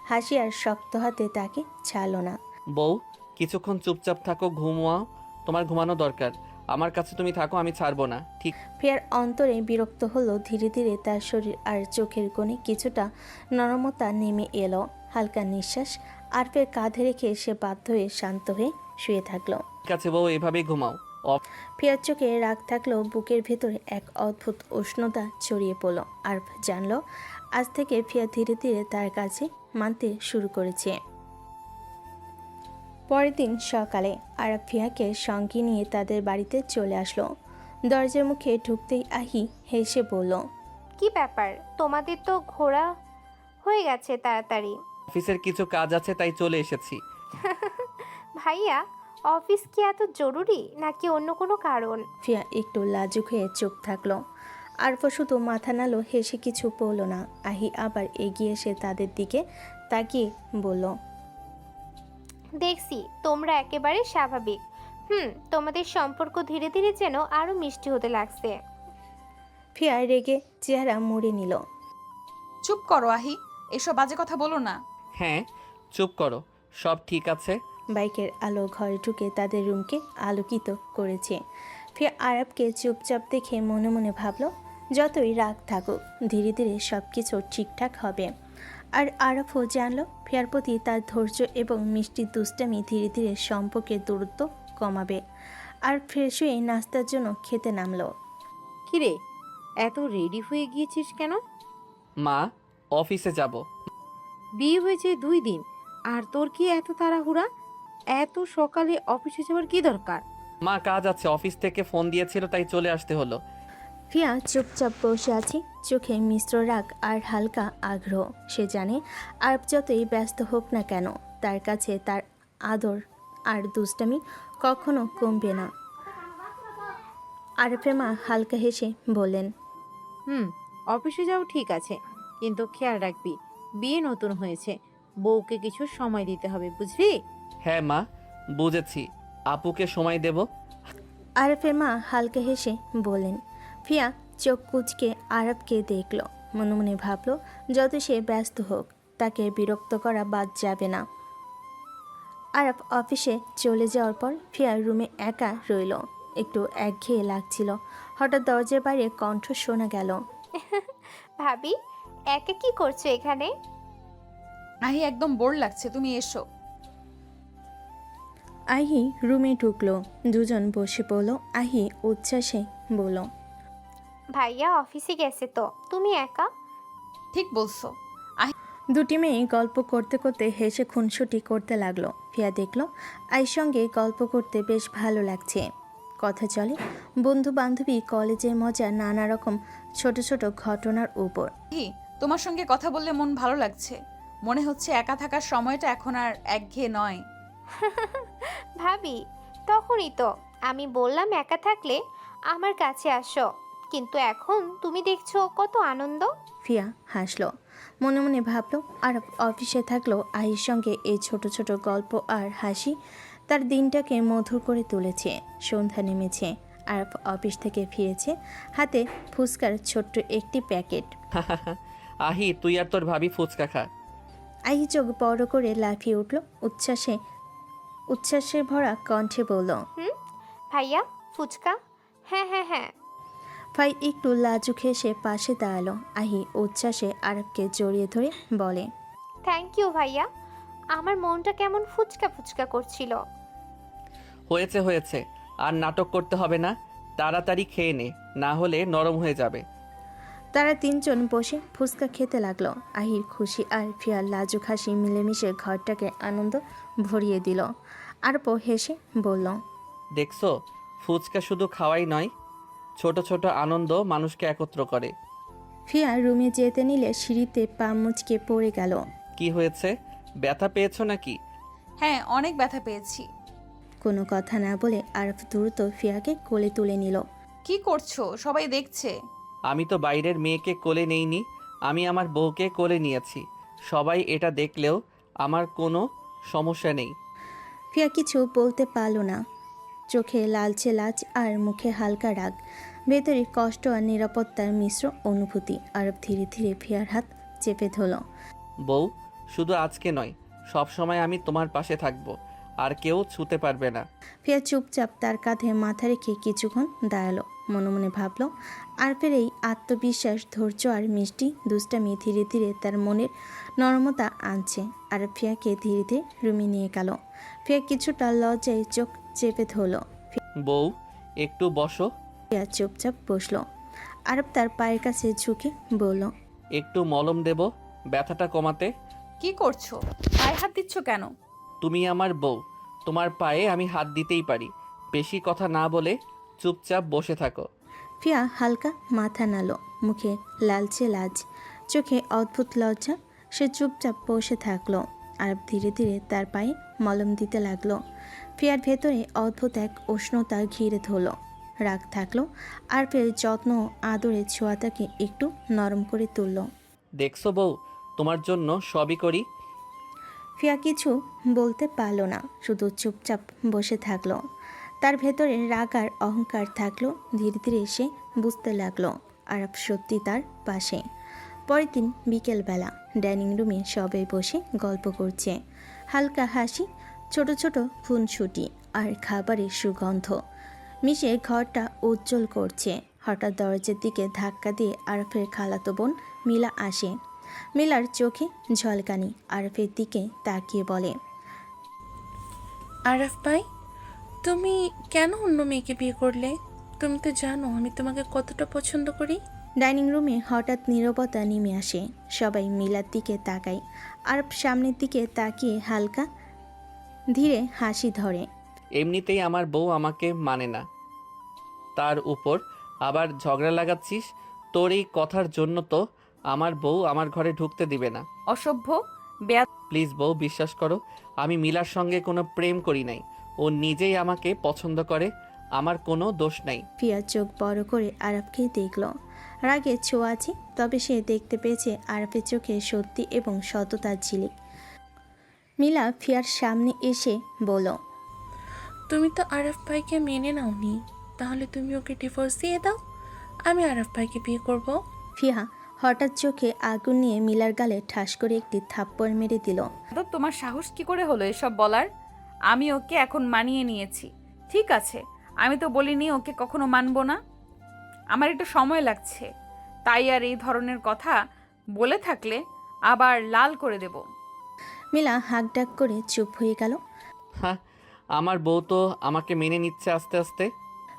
হাসি আর শক্ত হাতে তাকে ছাড়লো না। বউ, কিছুক্ষণ চুপচাপ থাকো, ঘুমাও। তোমার ঘুমানো দরকার। আমার কাছে তুমি থাকো, আমি ছাড়বো না, ঠিক? ফিয়ার অন্তরে বিরক্ত হলো। ধীরে ধীরে তার শরীর আর চোখের কোণে কিছুটা নরমতা নেমে এলো। হালকা নিঃশ্বাস আরফের কাঁধে রেখে সে বাধ্য হয়ে শান্ত হয়ে শুয়ে থাকলো। ঠিক আছে বউ, এইভাবেই ঘুমাও। ফিয়ার চোখে রাগ থাকলেও বুকের ভেতরে এক অদ্ভুত উষ্ণতা ছড়িয়ে পড়ল। আরফ জানলো আজ থেকে ফিয়া ধীরে ধীরে তার কাছে মানতে শুরু করেছে। পরের দিন সকালে আরফ ফিয়াকে সঙ্গে নিয়ে তাদের বাড়িতে চলে আসলো। দরজার মুখে ঢুকতেই আহি হেসে বলল, কি ব্যাপার, তোমাদের তো ঘোরা হয়ে গেছে তাড়াতাড়ি। অফিসের কিছু কাজ আছে, তাই চলে এসেছি। ভাইয়া, অফিস কি এত জরুরি নাকি অন্য কোনো কারণ? ফিয়া একটু লাজুক হয়ে চুপ থাকলো। আরফ শুধু মাথা নাড়ল, হেসে কিছু বলল না। আহি আবার এগিয়ে এসে তাদের দিকে তাকিয়ে বলল, দেখছি তোমরা একেবারে স্বাভাবিক। তোমাদের সম্পর্ক ধীরে ধীরে যেন আরো মিষ্টি হতে লাগছে। ফিয়া রেগে চেহারা মুড়ে নিল। চুপ করো আহি, এসব বাজে কথা বলো না। হ্যাঁ, চুপ করো, সব ঠিক আছে। বাইকের আলো ঘরে ঢুকে তাদের রুমকে আলোকিত করেছে। ফিয়া আরবকে চুপচাপ দেখে মনে মনে ভাবল যতই রাগ থাকুক, ধীরে ধীরে সব কিছু ঠিকঠাক হবে। আর আরবও জানল ফিয়ার প্রতি তার ধৈর্য এবং মিষ্টি দুষ্টামি ধীরে ধীরে সম্পর্কের দূরত্ব কমাবে। আর ফ্রেশ হয়ে নাস্তার জন্য খেতে নামলো। কিরে, এত রেডি হয়ে গিয়েছিস কেন? মা, অফিসে যাব। বিয়ে হয়েছে 2 দিন আর তোর কি এত তাড়াহুড়া? এত সকালে অফিসে যাওয়ার কি দরকার? মা, কাজ আছে, অফিস থেকে ফোন দিয়েছিল, তাই চলে আসতে হলো। ফিয়া চুপচাপ বসে আছে, চোখে মিশ্র রাগ আর হালকা আগ্রহ। সে জানে আরব যতই ব্যস্ত হোক না কেন, তার কাছে তার আদর আর দুষ্টামি কখনো কমবে না। আরফের মা হালকা হেসে বললেন, অফিসে যাও ঠিক আছে, কিন্তু খেয়াল রাখবি বিয়ে নতুন হয়েছে, বউকে কিছু সময় দিতে হবে, বুঝলি? হ্যাঁ মা, বুঝেছি। আপুকে সময় দেব। আরফের মা হালকা হেসে বললেন। ফিয়া চোখ কুঁচকে আরবকে দেখল, মনে মনে ভাবল যত সে ব্যস্ত হোক তাকে বিরক্ত করা বাদ যাবে না। আরব অফিসে চলে যাওয়ার পর ফিয়া রুমে একা রইল। একটু একঘেয়ে লাগছিল। হঠাৎ দরজার বাইরে কণ্ঠ শোনা গেল। ভাবি, একা কি করছো এখানে? আহি একদম বোর লাগছে, তুমি এসো। আহি রুমে ঢুকলো। দুজন বসে পড়ল। আহি উচ্ছ্বাসে বলল, ভাইয়া অফিসে গেছে তো, তুমি একা? ঠিক বলছো। দুটি মেয়ে গল্প করতে করতে হেসে খুনসুটি করতে লাগলো। ফিয়া দেখলো আইর সঙ্গে গল্প করতে বেশ ভালো লাগছে। কথা চলে বন্ধু বান্ধবী, কলেজের মজা, নানা রকম ছোট ছোট ঘটনার উপর। আহি, তোমার সঙ্গে কথা বললে মন ভালো লাগছে। মনে হচ্ছে একা থাকার সময়টা এখন আর একঘেয়ে নয়। ভাবি, তখনই তো আমি বললাম একা থাকলে আমার কাছে আসো, কিন্তু এখন তুমি দেখছো কত আনন্দ। ফিয়া হাসলো, মনে মনে ভাবলো আর অফিসে থাকলো আহির সঙ্গে এই ছোট ছোট গল্প আর হাসি তার দিনটাকে মধুর করে তুলেছে। সন্ধ্যা নেমেছে, আর অফিস থেকে ফিরেছে, হাতে ফুচকার ছোট্ট একটি প্যাকেট। আহি, তুই আর তোর ভাবি ফুচকা খা। আহি চোখ বড় করে লাফিয়ে উঠল, উচ্ছ্বাসে ভরা কণ্ঠে বলল, ভাইয়া ফুচকা? হ্যাঁ হ্যাঁ হ্যাঁ। ভাই একটু লাজুক হেসে পাশে দাঁড়ালো। আহি উচ্ছ্বাসে আরবকে জড়িয়ে ধরে বলে, থ্যাংক ইউ ভাইয়া, আমার মনটা কেমন ফুচকা ফুচকা করছিল। হয়েছে হয়েছে, আর নাটক করতে হবে না, তাড়াতাড়ি খেয়ে নে, না হলে নরম হয়ে যাবে। তারা তিনজন বসে ফুচকা খেতে লাগলো। আহির খুশি আর ফিয়ার লাজুক হাসি মিলেমিশে ঘরটাকে আনন্দ ভরিয়ে দিল। আরবও হেসে বলল, দেখছো, ফুচকা শুধু খাওয়াই নয়, ছোট ছোট আনন্দ মানুষকে একত্র করে। ফিয়া রুমে যেতে নিলে সিঁড়িতে পা মুচকে পড়ে গেল। কি হয়েছে, ব্যথা পেয়েছো নাকি? হ্যাঁ, অনেক ব্যথা পেয়েছি। কোনো কথা না বলে আরব দ্রুত ফিয়াকে কোলে তুলে নিল। কি করছো? সবাই দেখছে। আমি তো বাইরের মেয়েকে কোলে নেইনি, আমি আমার বউকে কোলে নিয়েছি। সবাই এটা দেখলেও আমার কোনো সমস্যা নেই। ফিয়া কিছু বলতে পারল না। চোখে লালচে লাজ আর মুখে হালকা রাগ, ভেতরে কষ্ট আর নিরাপত্তার মিশ্র অনুভূতি। আরব ধীরে ধীরে ফিয়ার হাত চেপে ধরল। বউ, শুধু আজকে নয়, সব সময় আমি তোমার পাশে থাকবো, আর কেউ ছুতে পারবে না। ফিয়া চুপচাপ তার কাঁধে মাথা রেখে কিছুক্ষণ দাঁড়ালো। মনে মনে ভাবল, আরফের এই আত্মবিশ্বাস, ধৈর্য আর মিষ্টি দুষ্টামি ধীরে ধীরে তার মনের নরমতা আনছে। আর ফিয়াকে ধীরে ধীরে রুমে নিয়ে গেল। ফিয়া কিছুটা লজ্জায় চোখ চেপে ধরল। বউ, একটু বসো। ফিয়া চুপচাপ বসলো। আরব তার পায়ের কাছে ঝুঁকে বলল, একটু মলম দেব ব্যথাটা কমাতে। কি করছো? পায়ে হাত দিচ্ছ কেন? তুমি আমার বউ, তোমার পায়ে আমি হাত দিতেই পারি। বেশি কথা না বলে চুপচাপ বসে থাকো। ফিয়া হালকা মাথা নাড়ল, মুখে লালচে লাজ, চোখে অদ্ভুত লজ্জা। সে চুপচাপ বসে থাকলো। আরব ধীরে ধীরে তার পায়ে মলম দিতে লাগলো। ফিয়ার ভেতরে অদ্ভুত এক উষ্ণতা ঘিরে ধরল। রাগ থাকলো, আরবের যত্ন আদরে ছোঁয়াটাকে একটু নরম করে তুলল। দেখছো বউ, তোমার জন্য সবই করি। ফিয়া কিছু বলতে পারল না, শুধু চুপচাপ বসে থাকলো। তার ভেতরে রাগ আর অহংকার থাকলো। ধীরে ধীরে সে বুঝতে লাগলো আরব সত্যি তার পাশে। পরের দিন বিকেলবেলা ডাইনিং রুমে সবাই বসে গল্প করছে। হালকা হাসি, ছোট ছোট খুনসুটি আর খাবারের সুগন্ধ মিশে ঘরটা উজ্জ্বল করছে। হঠাৎ দরজার দিকে ধাক্কা দিয়ে আরফের খালাতো বোন মিলা আসে। মিলার চোখে ঝলকানি, আরফের দিকে তাকিয়ে বলে, আরাফ ভাই, তুমি কেন অন্য মেয়েকে বিয়ে করলে? তুমি তো জানো আমি তোমাকে কতটা পছন্দ করি। ডাইনিং রুমে হঠাৎ নীরবতা নেমে আসে। সবাই মিলার দিকে তাকায়। আরব সামনের দিকে তাকিয়ে হালকা ধীরে হাসি ধরে। এমনিতেই আমার বউ আমাকে মানে না, তার উপর আবার ঝগড়া লাগাচ্ছিস। তোর এই কথার জন্য তো আমার বউ আমার ঘরে ঢুকতে দিবে না। অসভ্য, বেয়া। প্লিজ বউ, বিশ্বাস করো, আমি মিলার সঙ্গে কোনো প্রেম করি নাই। ও নিজেই আমাকে পছন্দ করে, আমার কোনো দোষ নাই। ফিয়া চোখ বড় করে আরবকে দেখল। রাগে ছোঁয়া আছে, তবে সে দেখতে পেয়েছে আরবের চোখে সত্যি এবং সততার ঝিলিক। মিলা ফিয়ার সামনে এসে বলল, তুমি তো আরাফ ভাইকে মেনে নাওনি, তাহলে তুমি ওকে ডিভোর্স দিয়ে দাও, আমি আরাফ ভাইকে বিয়ে করব। ফিয়া হঠাৎ চোখে আগুন নিয়ে মিলার গালে ঠাস করে একটি থাপ্পড় মেরে দিল। তো তোমার সাহস কি করে হলো এসব বলার? আমি ওকে এখন মানিয়ে নিয়েছি, ঠিক আছে? আমি তো বলিনি ওকে কখনো মানবো না। আমার একটু সময় লাগছে, তাই আর এই ধরনের কথা বলে থাকলে আবার লাল করে দেব। মিলা হাঁকডাক করে চুপ হয়ে গেল। হ্যাঁ, আমার বউ তো আমাকে মেনে নিচ্ছে আস্তে আস্তে।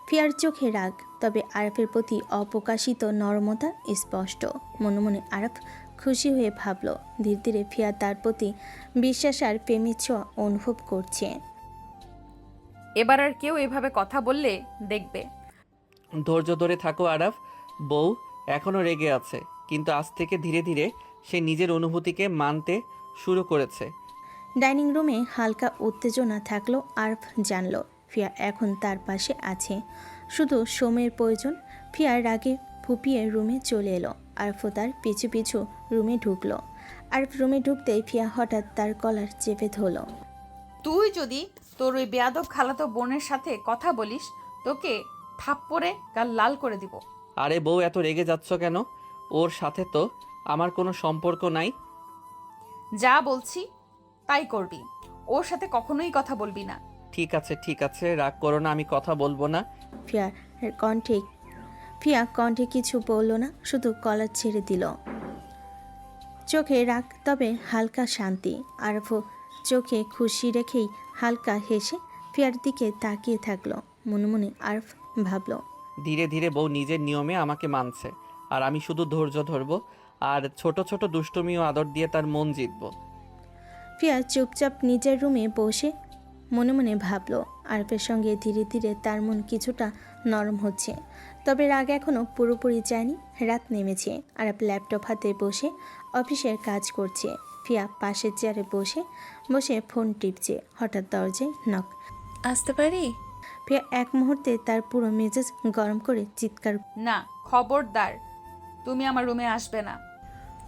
ফিয়ার চোখে রাগ, তবে আরাফের প্রতি অপ্রকাশিত নরমতা স্পষ্ট। মনে মনে আরাফ খুশি হয়ে ভাবল, ধীরে ধীরে ফিয়া তার প্রতি বিশ্বাস আর প্রেমের ছোঁয়া অনুভব করছে। এবার আর কেউ এভাবে কথা বললে দেখবে। ধৈর্য ধরে থাকো আরাফ। বউ এখনও রেগে আছে, কিন্তু আজ থেকে ধীরে ধীরে সে নিজের অনুভূতিকে মানতে শুরু করেছে। ডাইনিং রুমে হালকা উত্তেজনা থাকলেও আরফ জানল ফিয়া এখন তার পাশে আছে, শুধু সময়ের প্রয়োজন। ফিয়ার রাগে ফুপিয়ে রুমে চলে এলো। আরফও তার পিছু পিছু রুমে ঢুকলো। আরফ রুমে ঢুকতেই ফিয়া হঠাৎ তার কলার চেপে ধরল। তুই যদি তোর ওই বেয়াদব খালাতো বোনের সাথে কথা বলিস, তোকে থাপ্পড়ে গাল লাল করে দিব। আরে বউ, এত রেগে যাচ্ছ কেন? ওর সাথে তো আমার কোনো সম্পর্ক নাই। যা বলছি তাই করবি, ওর সাথে কখনোই কথা বলবি না। ঠিক আছে ঠিক আছে, রাগ করো না, আমি কথা বলবো না। ফিয়া কণ্ঠে কিছু বলল না, শুধু কলার ছেড়ে দিল। চোখে রাগ, তবে হালকা শান্তি। আরফও চোখে খুশি রেখেই হালকা হেসে ফিয়ার দিকে তাকিয়ে থাকলো। মনে মনে আরফ ভাবল, ধীরে ধীরে বউ নিজের নিয়মে আমাকে মানছে, আর আমি শুধু ধৈর্য ধরবো আর ছোট ছোট দুষ্টুমি ও আদর দিয়ে তার মন জিতবো। ফিয়া চুপচাপ নিজের রুমে বসে মনে মনে ভাবল, আরফের সঙ্গে ধীরে ধীরে তার মন কিছুটা নরম হচ্ছে, তবে রাগ এখনও পুরোপুরি যায়নি। রাত নেমেছে। আরফ ল্যাপটপ হাতে বসে অফিসের কাজ করছে। ফিয়া পাশের চেয়ারে বসে বসে ফোন টিপছে। হঠাৎ দরজায় নক। আসতে পারি? ফিয়া এক মুহূর্তে তার পুরো মেজাজ গরম করে চিৎকার। না, খবরদার, তুমি আমার রুমে আসবে না।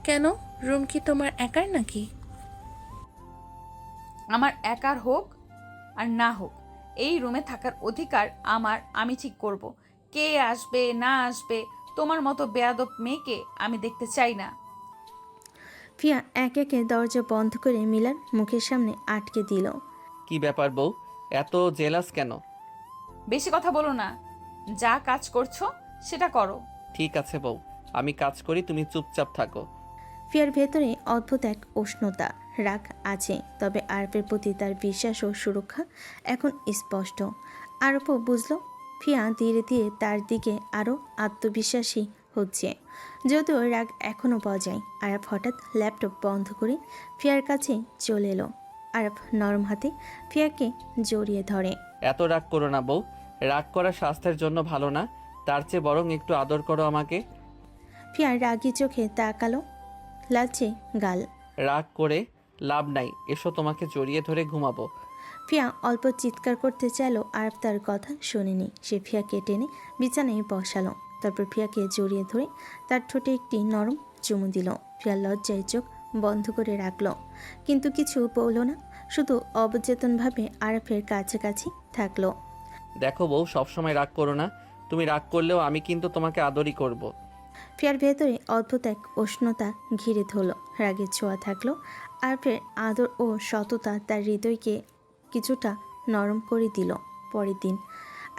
কেন? রুম কি তোমার একার নাকি? আমার একার হোক আর না হোক, এই রুমে থাকার অধিকার আমার। আমি ঠিক করব কে আসবে না আসবে। তোমার মতো বেয়াদব মেয়েকে আমি দেখতে চাই না। ফিয়া এক একে দরজা বন্ধ করে মিলার মুখের সামনে আটকে দিল। কি ব্যাপার বউ, এত জেলাস কেন? বেশি কথা বলো না, যা কাজ করছো সেটা করো। ঠিক আছে বউ, আমি কাজ করি, তুমি চুপচাপ থাকো। ফিয়ার ভেতরে অদ্ভুত এক উষ্ণতা, রাগ আছে, তবে আরফের প্রতি তার বিশ্বাস ও সুরক্ষা এখন স্পষ্ট। আরফও বুঝল ফিয়া ধীরে ধীরে তার দিকে আরও আত্মবিশ্বাসী হচ্ছে, যদিও রাগ এখনও বজায়। আরফ হঠাৎ ল্যাপটপ বন্ধ করে ফিয়ার কাছে চলে এলো। আরফ নরম হাতে ফিয়াকে জড়িয়ে ধরে। এত রাগ করো না বউ, রাগ করা স্বাস্থ্যের জন্য ভালো না, তার চেয়ে বরং একটু আদর করো আমাকে। ফিয়ার রাগি চোখে তাকালো, লালচে গাল। রাগ করে লাভ নাই, এসো তোমাকে জড়িয়ে ধরে ঘুমাবো। ফিয়া অল্প চিৎকার করতে চাইলো, আরফ তার কথা শোনেনি। সে ফিয়াকে টেনে বিছানায় বসালো, তারপর ফিয়াকে জড়িয়ে ধরে তার ঠোঁটে একটি নরম চুমু দিল। ফিয়া লজ্জায় চোখ বন্ধ করে রাখলো, কিন্তু কিছু বলল না, শুধু অবচেতনভাবে আরফের কাছাকাছি থাকলো। দেখো বউ, সবসময় রাগ করো না, তুমি রাগ করলেও আমি কিন্তু তোমাকে আদরই করব। ফিয়ার ভেতরে অদ্ভুত এক উষ্ণতা ঘিরে ধরল। রাগের ছোঁয়া থাকলো, আরফের আদর ও সততা তার হৃদয়কে কিছুটা নরম করে দিল। পরের দিন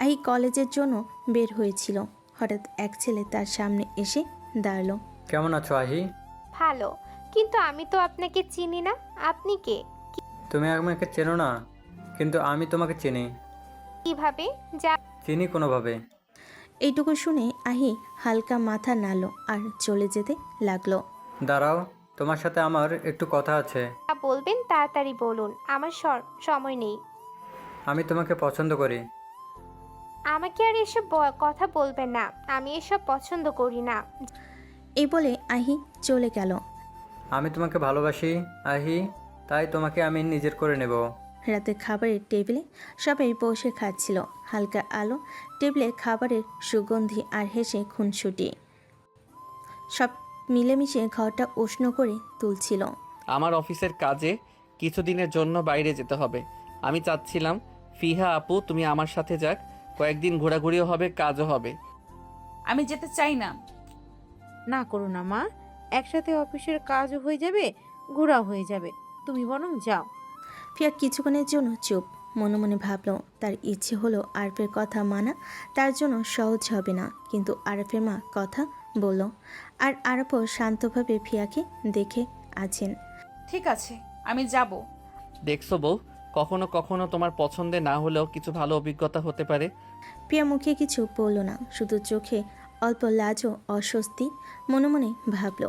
আহি কলেজের জন্য বের হয়েছিল। হঠাৎ এক ছেলে তার সামনে এসে দাঁড়ালো। কেমন আছো আহি? ভালো, কিন্তু আমি তো আপনাকে চিনি না। আপনি কে? তুমি আমাকে চেনো না, কিন্তু আমি তোমাকে চিনি। কিভাবে? যা চিনি কোনোভাবে। এইটুকু শুনে আহি হালকা মাথা নাড়ল আর চলে যেতে লাগলো। দাঁড়াও, তোমার সাথে আমার একটু কথা আছে। বলবেন তাড়াতাড়ি বলুন, আমার সময় নেই। আমি তোমাকে পছন্দ করি। আমাকে আর এসব কথা বলবেন না, আমি এসব পছন্দ করি না। এই বলে আহি চলে গেল। আমি তোমাকে ভালোবাসি আহি, তাই তোমাকে আমি নিজের করে নেব। রাতে খাবারের টেবিলে সবাই বসে খাচ্ছিল। হালকা আলো, টেবিলে খাবারের সুগন্ধি আর হেসে খুনসুটি সব মিলেমিশে ঘরটা উষ্ণ করে তুলছিল। আমার অফিসের কাজে কিছুদিনের জন্য বাইরে যেতে হবে। আমি চাচ্ছিলাম ফিহা আপু তুমি আমার সাথে যাক, কয়েকদিন ঘোরাঘুরিও হবে, কাজও হবে। আমি যেতে চাই না। না করো না মা, একসাথে অফিসের কাজও হয়ে যাবে, ঘোরাও হয়ে যাবে। তুমি বরং যাও। ফিয়া কিছুক্ষণের জন্য চুপ, মনে মনে ভাবলো তার ইচ্ছে হলো আরফের কথা মানা তার জন্য সহজ হবে না, কিন্তু আরফের মা কথা বলল। আর আরফও শান্তভাবে ফিয়াকে দেখে আছেন। ঠিক আছে, আমি যাব। দেখছো বউ, কখনো কখনো তোমার পছন্দে না হলেও কিছু ভালো অভিজ্ঞতা হতে পারে। প্রিয়া মুখে কিছু বলল না, শুধু চোখে অল্প লাজ ও অস্বস্তি। মনে মনে ভাবল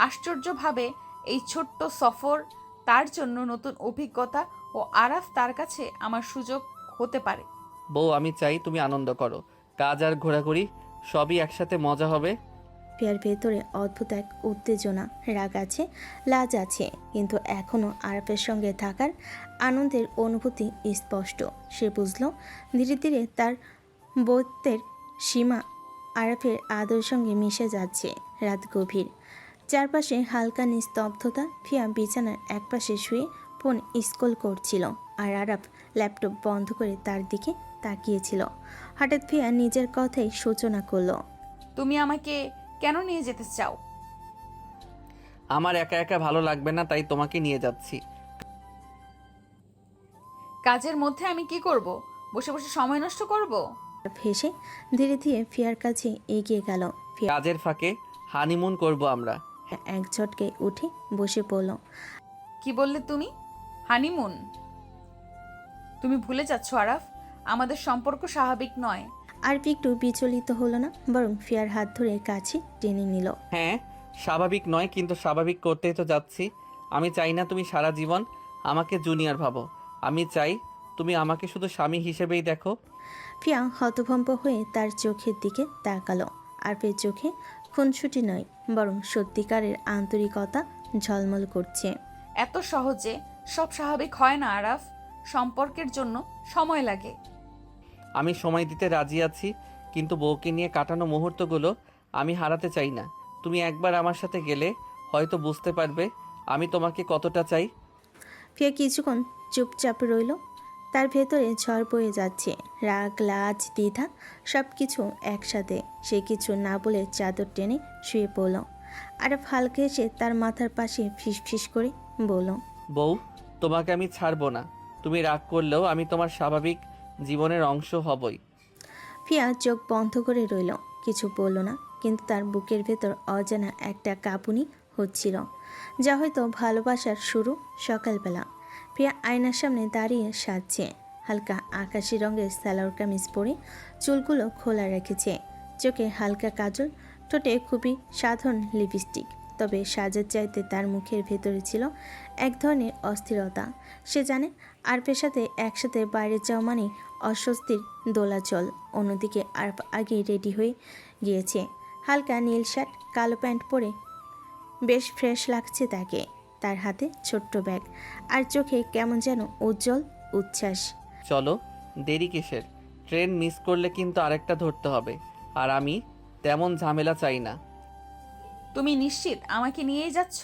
আশ্চর্যভাবে এই ছোট্ট সফর তার জন্য নতুন অভিজ্ঞতা, ও আরাফ তার কাছে আমার সুযোগ হতে পারে। বউ, আমি চাই তুমি আনন্দ করো। কাজ আর ঘোরাঘুরি সবই একসাথে মজা হবে। প্রিয়ার ভেতরে অদ্ভুত এক উত্তেজনা, রাগ আছে, লাজ আছে, কিন্তু এখনও আরফের সঙ্গে থাকার আনন্দের অনুভূতি স্পষ্ট। সে বুঝল ধীরে ধীরে তার বৌদ্ধের সীমা আরফের আদরের সঙ্গে মিশে যাচ্ছে। রাত গভীর, চারপাশে হালকা নিস্তব্ধতা। ফিয়া বিছানার একপাশে শুয়ে ফোন স্ক্রল করছিল, আর আরফ ল্যাপটপ বন্ধ করে তার দিকে তাকিয়েছিল। হঠাৎ ফিয়া নিজের কথাই সূচনা করলো। তুমি আমাকে কেন নিয়ে যেতে চাও? আমার একা একা ভালো লাগবে না, তাই তোমাকে নিয়ে যাচ্ছি। কাজের মধ্যে আমি কি করব? বসে বসে সময় নষ্ট করব? হেসে ধীরে ধীরে ফিয়ার কাছে এগিয়ে গেল। ফিয়া কাজের ফাঁকে হানিমুন করব আমরা। এক ঝটকে উঠে বসে পড়ল। কি বললে তুমি? হানিমুন? তুমি ভুলে যাচ্ছ আরাফ, আমাদের সম্পর্ক স্বাভাবিক নয়। আর একটু বিচলিত হলো না, বরং ফিয়ার হাত ধরে কাছে টেনে নিল। হ্যাঁ, স্বাভাবিক নয়, কিন্তু স্বাভাবিক করতেই তো যাচ্ছি। আমি চাই না তুমি সারা জীবন আমাকে জুনিয়র ভাবো। আমি চাই তুমি আমাকে শুধু স্বামী হিসেবেই দেখো। ফিয়া হতভম্ব হয়ে তার চোখের দিকে তাকালো। আরফের চোখে খুনসুটি নয়, বরং সত্যিকারের আন্তরিকতা ঝলমল করছে। এত সহজে সব স্বাভাবিক হয় না আরাফ, সম্পর্কের জন্য সময় লাগে। আমি সময় দিতে রাজি আছি, কিন্তু বউকে নিয়ে কাটানো মুহূর্তগুলো আমি হারাতে চাই না। তুমি একবার আমার সাথে গেলে হয়তো বুঝতে পারবে আমি তোমাকে কতটা চাই। ফিয়া কিছুক্ষণ চুপচাপ রইল। তার ভেতরে ঝড় বয়ে যাচ্ছে, রাগ, লাজ, দ্বিধা, সব কিছু একসাথে। সে কিছু না বলে চাদর টেনে শুয়ে পড়ল। আর হালকা এসে তার মাথার পাশে ফিসফিস করে বলল, বউ, তোমাকে আমি ছাড়বো না। তুমি রাগ করলেও আমি তোমার স্বাভাবিক জীবনের অংশ হবই। ফিয়া চোখ বন্ধ করে রইল, কিছু বলল না, কিন্তু তার বুকের ভেতর অজানা একটা কাঁপুনি হচ্ছিল, যা হয়তো ভালোবাসার শুরু। সকালবেলা ফিয়া আয়নার সামনে দাঁড়িয়ে সাজছে। হালকা আকাশি রঙের সালোয়ার কামিজ পরে চুলগুলো খোলা রেখেছে, চোখে হালকা কাজল, ঠোঁটে খুবই সাধারণ লিপস্টিক। তবে সাজের চাইতে তার মুখের ভেতরে ছিল এক ধরনের অস্থিরতা। সে জানে আরফের সাথে একসাথে বাইরে যাওয়া মানে অস্বস্তির দোলাচল। অন্যদিকে আরফ আগেই রেডি হয়ে গিয়েছে, হালকা নীল শার্ট, কালো প্যান্ট পরে বেশ ফ্রেশ লাগছে তাকে। তার হাতে ছোট্ট ব্যাগ, আর চোখে কেমন যেন উজ্জ্বল উচ্ছ্বাস। চলো, দেরি কিসের? ট্রেন মিস করলে কিন্তু আরেকটা ধরতে হবে, আর আমি তেমন ঝামেলা চাই না। তুমি নিশ্চিত আমাকে নিয়েই যাচ্ছ?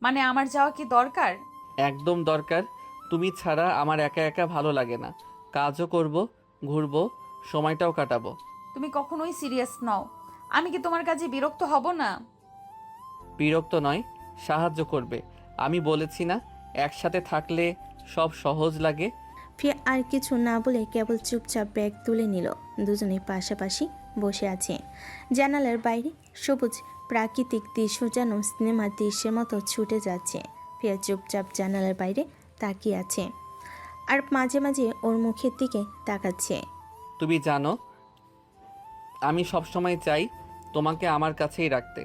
মানে আমার যাওয়া কি দরকার? একদম দরকার। তুমি ছাড়া আমার একা একা ভালো লাগে না। কাজও করব, ঘুরবো, সময়টাও কাটাবো। তুমি কখনোই সিরিয়াস নও। আমি কি তোমার কাজে বিরক্ত হব না? বিরক্ত নয়, সাহায্য করবে। আমি বলেছি না, একসাথে থাকলে সব সহজ লাগে। ফিয়া আর কিছু না বলে কেবল চুপচাপ ব্যাগ তুলে নিল। দুজনে পাশাপাশি বসে আছে। জানালার বাইরে সবুজ প্রাকৃতিক দৃশ্য যেন সিনেমার দৃশ্যের মতো ছুটে যাচ্ছে। ফিয়া চুপচাপ জানালার বাইরে তাকিয়ে আছে, আর মাঝে মাঝে ওর মুখের দিকে তাকাচ্ছে। তুমি জানো, আমি সবসময় চাই তোমাকে আমার কাছেই রাখতে।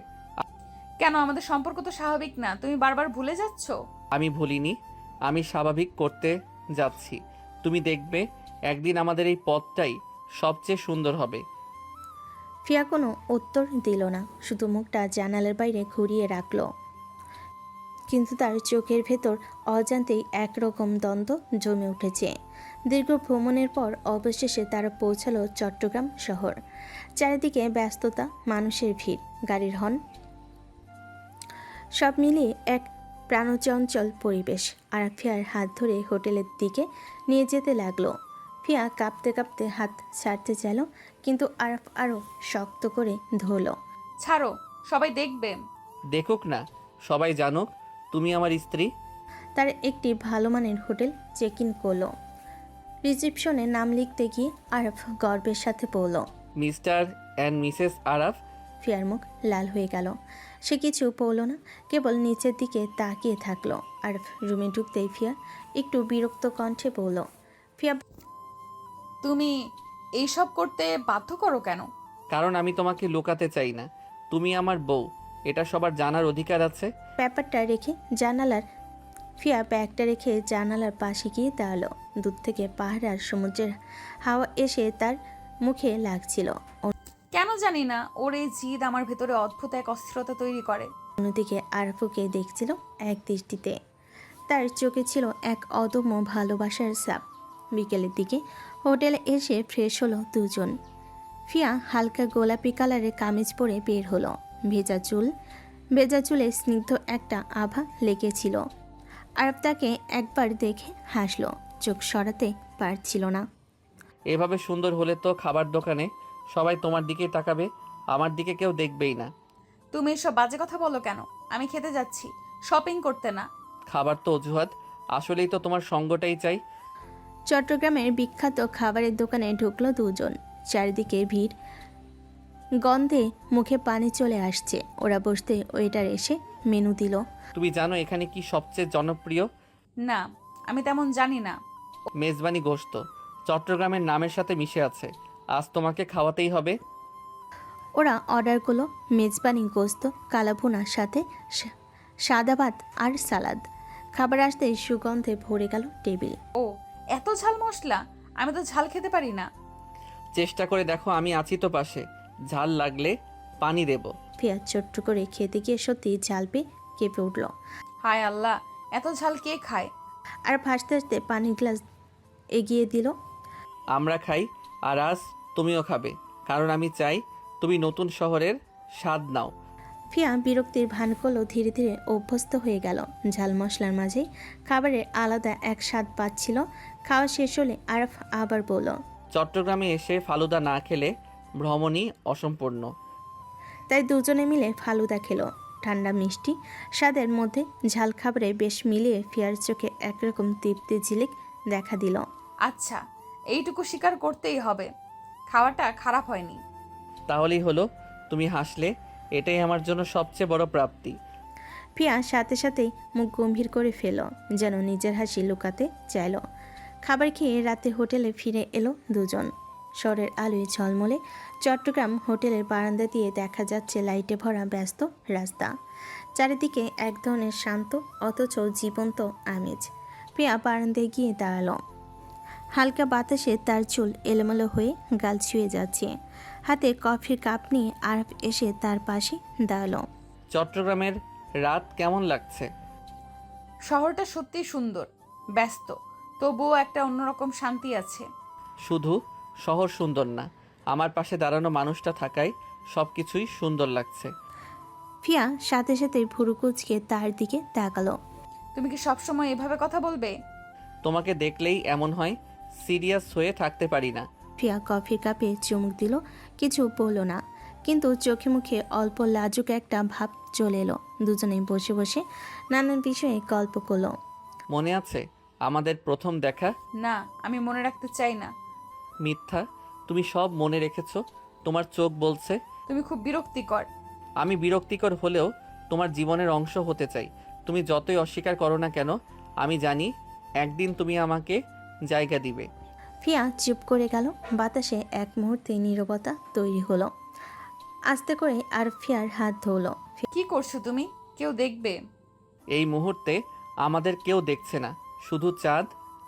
কেন? আমাদের সম্পর্ক তো স্বাভাবিক না, তুমি বারবার ভুলে যাচ্ছ। আমি ভুলিনি, আমি স্বাভাবিক করতে যাচ্ছি। তুমি দেখবে একদিন আমাদের এই পথটাই সবচেয়ে সুন্দর হবে। ফিয়া কোনো উত্তর দিল না, শুধু মুখটা জানালার বাইরে ঘুরিয়ে রাখল। কিন্তু তার চোখের ভেতর অজান্তেই একরকম দ্বন্দ্ব জমে উঠেছে। দীর্ঘ ভ্রমণের পর অবশেষে তারা পৌঁছালো চট্টগ্রাম শহর। চারিদিকে ব্যস্ততা, মানুষের ভিড়, গাড়ির হর্ন, সব মিলিয়ে এক প্রাণচঞ্চল পরিবেশ। আর ফিয়ার হাত ধরে হোটেলের দিকে নিয়ে যেতে লাগলো। ফিয়া কাঁপতে কাঁপতে হাত ছাড়তে চাইল, কিন্তু আরফ আরও শক্ত করে ধরল। ছাড়ো, সবাই দেখবে। দেখুক না, সবাই জানুক তুমি আমার স্ত্রী। তার একটি ভালো মানের হোটেল চেক ইন করলো। রিসেপশনে নাম লিখতে গিয়ে আরফ গর্বের সাথে বলল। Mister and Mrs Araf. Fear মুখ লাল হয়ে গেল। সে কিছু বলল না, কেবল নিচের দিকে তাকিয়ে থাকলো। আরফ রুমে ঢুকতেই ফিয়া একটু বিরক্ত কণ্ঠে বলল। ফিয়া তুমি এইসব করতে বাধ্য করো কেন? কারণ আমি তোমাকে লুকাতে চাই না, তুমি আমার বউ, এটা সবার জানার অধিকার আছে। ব্যাপারটা রেখে জানালার ফিয়া ব্যাগটা রেখে জানালার পাশে গিয়ে দাঁড়ালো। দূর থেকে পাহাড় আর সমুদ্রের হাওয়া এসে তার মুখে লাগছিল। কেন জানি না, ওর এই জিদ আমার ভেতরে অদ্ভুত এক অস্থিরতা তৈরি করে। অন্যদিকে আরফুকে দেখছিল এক দৃষ্টিতে। তার চোখে ছিল এক অদম্য ভালোবাসার ছাপ। বিকেলের দিকে হোটেলে এসে ফ্রেশ হলো দুজন। ফিয়া হালকা গোলাপি কালারের কামিজ পরে বের হলো। ভেজা চুলে স্নিগ্ধ একটা আভা লেগেছিল। আরব তাকে একবার দেখে হাসলো, চোখ সরাতে পারছিল না। এভাবে সুন্দর হলে তো খাবার দোকানে সবাই তোমার দিকেই তাকাবে, আমার দিকে কেউ দেখবেই না। তুমি এসব বাজে কথা বলো কেন? আমি খেতে যাচ্ছি, শপিং করতে না। খাবার তো অজুহাত, আসলেই তো তোমার সঙ্গটাই চাই। চট্টগ্রামের বিখ্যাত খাবারের দোকানে ঢুকলো দুজন। চারিদিকে ভিড়, গন্ধে মুখে পানি চলে আসছে। ওরা বসতে ওয়েটার এসে মেনু দিল। তুমি জানো এখানে কি সবচেয়ে জনপ্রিয়? না, আমি তেমন জানি না। মেজবানি গোশত চট্টগ্রামের নামের সাথে মিশে আছে, আজ তোমাকে খাওয়াতেই হবে। ওরা অর্ডার করলো মেজবানি গোস্ত, কালাভুনার সাথে সাদা ভাত আর সালাদ। খাবার আসতেই সুগন্ধে ভরে গেল টেবিল। ও, এত ঝাল মশলা! আমি তো ঝাল খেতে পারি না। চেষ্টা করে দেখো, আমি আছি তো পাশে, ঝাল লাগলে পানি দেব। পেঁয়াজ ছোট্ট করে খেতে গিয়ে সত্যি ঝাল পেয়ে কেঁপে উঠল। হায় আল্লাহ, এত ঝাল কে খায়? আর ভাসতে ভাসতে পানির গ্লাস এগিয়ে দিল। আমরা খাই, আর আজ তুমিও খাবে, কারণ আমি চাই তুমি নতুন শহরের স্বাদ নাও। ফিয়া বিরক্তির ভান করলো, ধীরে ধীরে অভ্যস্ত হয়ে গেল ঝাল মশলার মাঝে খাবারের আলাদা এক স্বাদ পাচ্ছিল। খাওয়া শেষ হলে আরফ আবার বলল। চট্টগ্রামে এসে ফালুদা না খেলে ভ্রমণই অসম্পূর্ণ। তাই দুজনে মিলে ফালুদা খেলো। ঠান্ডা মিষ্টি স্বাদের মধ্যে ঝাল খাবারে বেশ মিলিয়ে ফিয়ার চোখে একরকম তৃপ্তি ঝিলিক দেখা দিল। আচ্ছা, এইটুকু স্বীকার করতেই হবে, খাওয়াটা খারাপ হয়নি। তাহলেই হলো, তুমি হাসলে, এটাই আমার জন্য সবচেয়ে বড় প্রাপ্তি। ফিয়া সাথে সাথেই মুখ গম্ভীর করে ফেল, যেন নিজের হাসি লুকাতে চাইল। খাবার খেয়ে রাতে হোটেলে ফিরে এলো দুজন। শহরের আলোয় ঝলমলে চট্টগ্রাম হোটেলের বারান্দা দিয়ে দেখা যাচ্ছে লাইটে ভরা ব্যস্ত রাস্তা। চারিদিকে এক ধরনের শান্ত অথচ জীবন্ত আমেজ। প্রিয়া বারান্দায় গিয়ে দাঁড়ালো। হালকা বাতাসে তার চুল এলোমেলো হয়ে গাল ছুঁয়ে যাচ্ছে। হাতে কফির কাপ নিয়ে আরফ এসে তার পাশে দাঁড়ালো। চট্টগ্রামের রাত কেমন লাগছে? শহরটা সত্যি সুন্দর, ব্যস্ত, তবুও একটা অন্যরকম শান্তি আছে। শুধু শহর সুন্দর না, আমার পাশে দাঁড়ানো মানুষটা থাকায় সব কিছুই সুন্দর লাগছে। ফিয়া সাথে সাথে ভুরু কুঁচকে তার দিকে তাকালো। তুমি কি সবসময় এভাবে কথা বলবে? তোমাকে দেখলেই এমন হয়, সিরিয়াস হয়ে থাকতে পারি না। ফিয়া কফির কাপে চুমুক দিল, কিছু বলল না, কিন্তু চোখে মুখে অল্প লাজুক একটা ভাব চলে এলো। দুজনেই বসে বসে নানান বিষয়ে গল্প করলো। মনে আছে আমাদের প্রথম দেখা? না, আমি মনে রাখতে চাই না। মিথ্যা, তুমি সব মনে রেখেছো, তোমার চোখ বলছে। তুমি খুব বিরক্তিকর। আমি বিরক্তিকর হলেও তোমার জীবনের অংশ হতে চাই। তুমি যতই অস্বীকার করো না কেন, আমি জানি একদিন তুমি আমাকে জায়গা দিবে। ফিয়া চুপ করে গেল। বাতাসে এক মুহূর্তে নীরবতা তৈরি হলো। আস্তে করে আর ফিয়ার হাত ধরলো। কি করছো তুমি? কেউ দেখবে? এই মুহূর্তে আমাদের কেউ দেখছে না, শুধু চাঁদ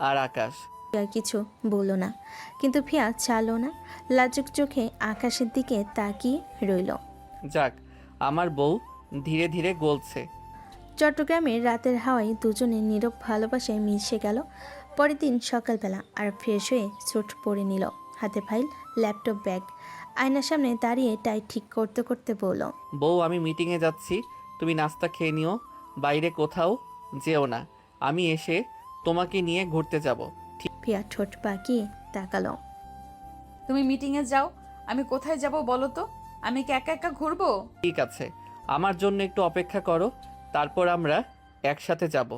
আর আকাশ। ফিয়া কিছু বলল না, কিন্তু ফিয়া ছাড়লো না। লাজুক চোখে আকাশের দিকে তাকিয়ে রইল। যাক, আমার বউ ধীরে ধীরে গলছে। চট্টগ্রামের রাতের হাওয়ায় দুজনের নীরব ভালোবাসায় মিশে গেল। পরের দিন সকালবেলা আর ফ্রেশ হয়ে স্যুট পরে নিল, হাতে ফাইল, ল্যাপটপ, ব্যাগ। আয়নার সামনে দাঁড়িয়ে টাই ঠিক করতে করতে বলল। বউ, আমি মিটিংয়ে যাচ্ছি, তুমি নাস্তা খেয়ে নিও, বাইরে কোথাও যেও না। আমি এসে তোমাকে নিয়ে ঘুরতে যাব। ফিয়া ঠোঁট পাকিয়ে তাকালো। তুমি মিটিংয়ে যাও, আমি কোথায় যাব বলো তো? আমি কি একা একা ঘুরবো? ঠিক আছে, আমার জন্য একটু অপেক্ষা করো, তারপর আমরা একসাথে যাব।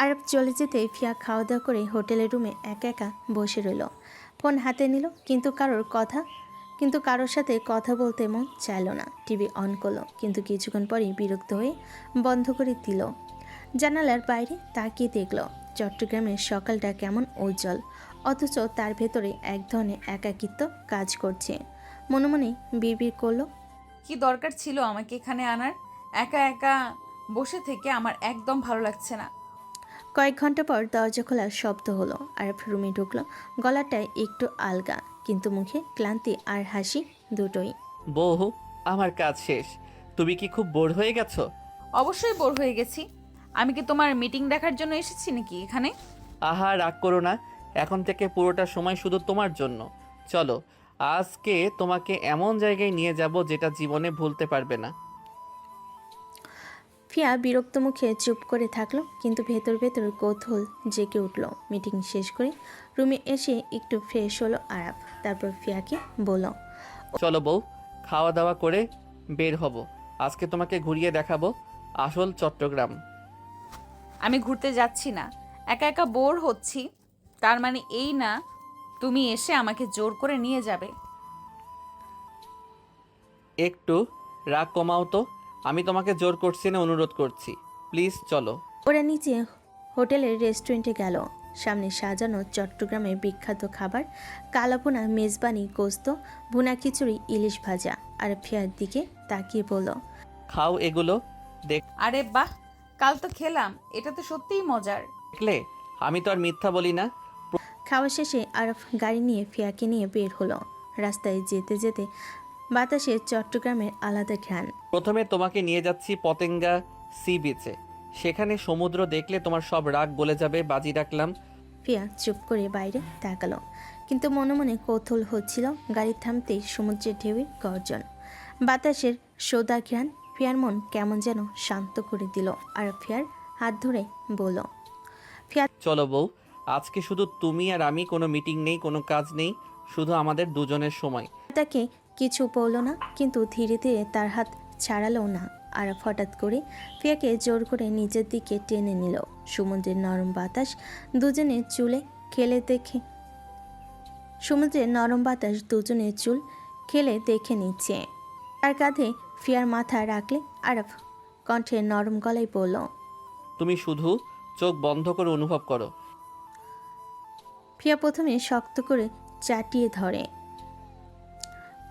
আরব চলে যেতে ফিয়া খাওয়া দাওয়া করে হোটেলের রুমে একা একা বসে রইল। ফোন হাতে নিল, কিন্তু কারোর সাথে কথা বলতে মন চাইল না। টিভি অন করলো, কিন্তু কিছুক্ষণ পরেই বিরক্ত হয়ে বন্ধ করে দিল। জানালার বাইরে তাকিয়ে দেখল চট্টগ্রামের সকালটা কেমন উজ্জ্বল, অথচ তার ভেতরে এক ধরনের একাকিত্ব কাজ করছে। মনে মনে বিড়বিড় করলো, কি দরকার ছিল আমাকে এখানে আনার? একা একা বসে থেকে আমার একদম ভালো লাগছে না। কয়েক ঘন্টা পর দরজা খোলার শব্দ হলো। আরব রুমে ঢুকলো, গলাটায় একটু আলগা, কিন্তু মুখে ক্লান্তি আর হাসি দুটোই। বউ, আমার কাজ শেষ। তুমি কি খুব বোর হয়ে গেছো? অবশ্যই বোর হয়ে গেছি। আমি কি তোমার মিটিং দেখার জন্য এসেছি নাকি এখানে? আহা, রাগ করো না। এখন থেকে পুরোটা সময় শুধু তোমার জন্য। চলো, আজকে তোমাকে এমন জায়গায় নিয়ে যাব যেটা জীবনে ভুলতে পারবে না। ফিয়া বিরক্ত মুখে চুপ করে থাকলো, কিন্তু ভেতর ভেতর কৌতূহল জেগে উঠল। মিটিং শেষ করে রুমে এসে একটু ফ্রেশ হলো আরাফ, তারপর ফিয়াকে বলল, চলো বউ, খাওয়া দাওয়া করে বের হব। আজকে তোমাকে ঘুরিয়ে দেখাবো আসল চট্টগ্রাম। আমি ঘুরতে যাচ্ছি না, একা একা বোর হচ্ছি। তার মানে এই না তুমি এসে আমাকে জোর করে নিয়ে যাবে। একটু রাগ কমাও তো। আমি তোমাকে জোর করছি না, অনুরোধ করছি। প্লিজ চলো। ওরা নিচে হোটেলের রেস্টুরেন্টে গেল। সামনে সাজানো চট্টগ্রামের বিখ্যাত খাবার, কালাভুনা, মেজবানি, গোস্ত, ভুনা খিচুড়ি, ইলিশ ভাজা। আর ফিয়ার দিকে তাকিয়ে বলল, খাও এগুলো। আরে বাহ, কাল তো খেলাম, এটা তো সত্যিই মজার। দেখলে আমি তো আর মিথ্যা বলি না। খাওয়া শেষে আরফ গাড়ি নিয়ে ফিয়াকে নিয়ে বের হলো। রাস্তায় যেতে যেতে বাতাসে চট্টগ্রামের আলাদা ঘ্রাণ। প্রথমে তোমাকে নিয়ে যাচ্ছি পতেঙ্গা সি বিচে। সেখানে সমুদ্র দেখলে তোমার সব রাগ গলে যাবে, বাজি রাখলাম। ফিয়া চুপ করে বাইরে তাকালো, কিন্তু মনে মনে কৌতূহল হচ্ছিল। গাড়ি থামতেই সমুদ্রের ঢেউয়ের গর্জন, বাতাসের সোদা ঘ্রাণ ফিয়ার মন কেমন যেন শান্ত করে দিল। আর ফিয়ার হাত ধরে বলল, চলো বউ, আজকে শুধু তুমি আর আমি, কোনো মিটিং নেই, কোনো কাজ নেই, শুধু আমাদের দুজনের সময়। তাকে কিছু বলল না, কিন্তু ধীরে ধীরে তার হাত ছাড়ালো না। আর হঠাৎ করে ফিয়াকে জোর করে নিজের দিকে টেনে নিল। সমুদ্রের নরম বাতাস দুজনের চুলে খেলে দেখে সমুদ্রের নরম বাতাস দুজনের চুল খেলে দেখে নিচ্ছে। তার কাঁধে ফিয়ার মাথা রাখলে আরফ কণ্ঠে নরম গলায় বলল, তুমি শুধু চোখ বন্ধ করে অনুভব করো। ফিয়া প্রথমে শক্ত করে চাটিয়ে ধরে।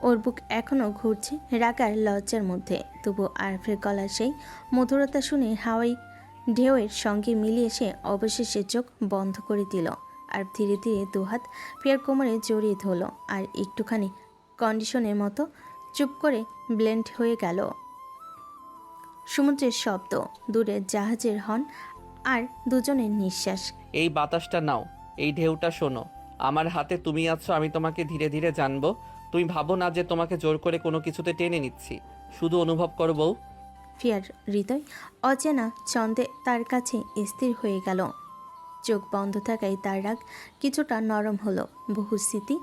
ওর বুক এখনও ঘুরছে রাগার লজ্জার মধ্যে। তবু আরফের গলার সেই মধুরতা শুনে হাওয়াই ঢেউয়ের সঙ্গে মিলিয়ে সে অবশেষে চোখ বন্ধ করে দিল। আর ধীরে ধীরে দুহাত ফিয়ার কোমরে জড়িয়ে ধরল, আর একটুখানি কন্ডিশনের মতো চুপ করে ব্লেন্ড হয়ে গেল। সমুদ্রের শব্দ, দূরের জাহাজের হর্ন, আর দুজনের নিঃশ্বাস। এই বাতাসটা নাও, এই ঢেউটা শোনো। আমার হাতে তুমি আছো, আমি তোমাকে ধীরে ধীরে জানবো। তুমি ভাবো না যে তোমাকে জোর করে কোনো কিছুতে টেনে নিচ্ছি, শুধু অনুভব করো বউ। ফিয়ার হৃদয় অচেনা ছন্দে তার কাছে স্থির হয়ে গেল। চোখ বন্ধ থাকায় তার রাগ কিছুটা নরম হলো। বহু স্মৃতি,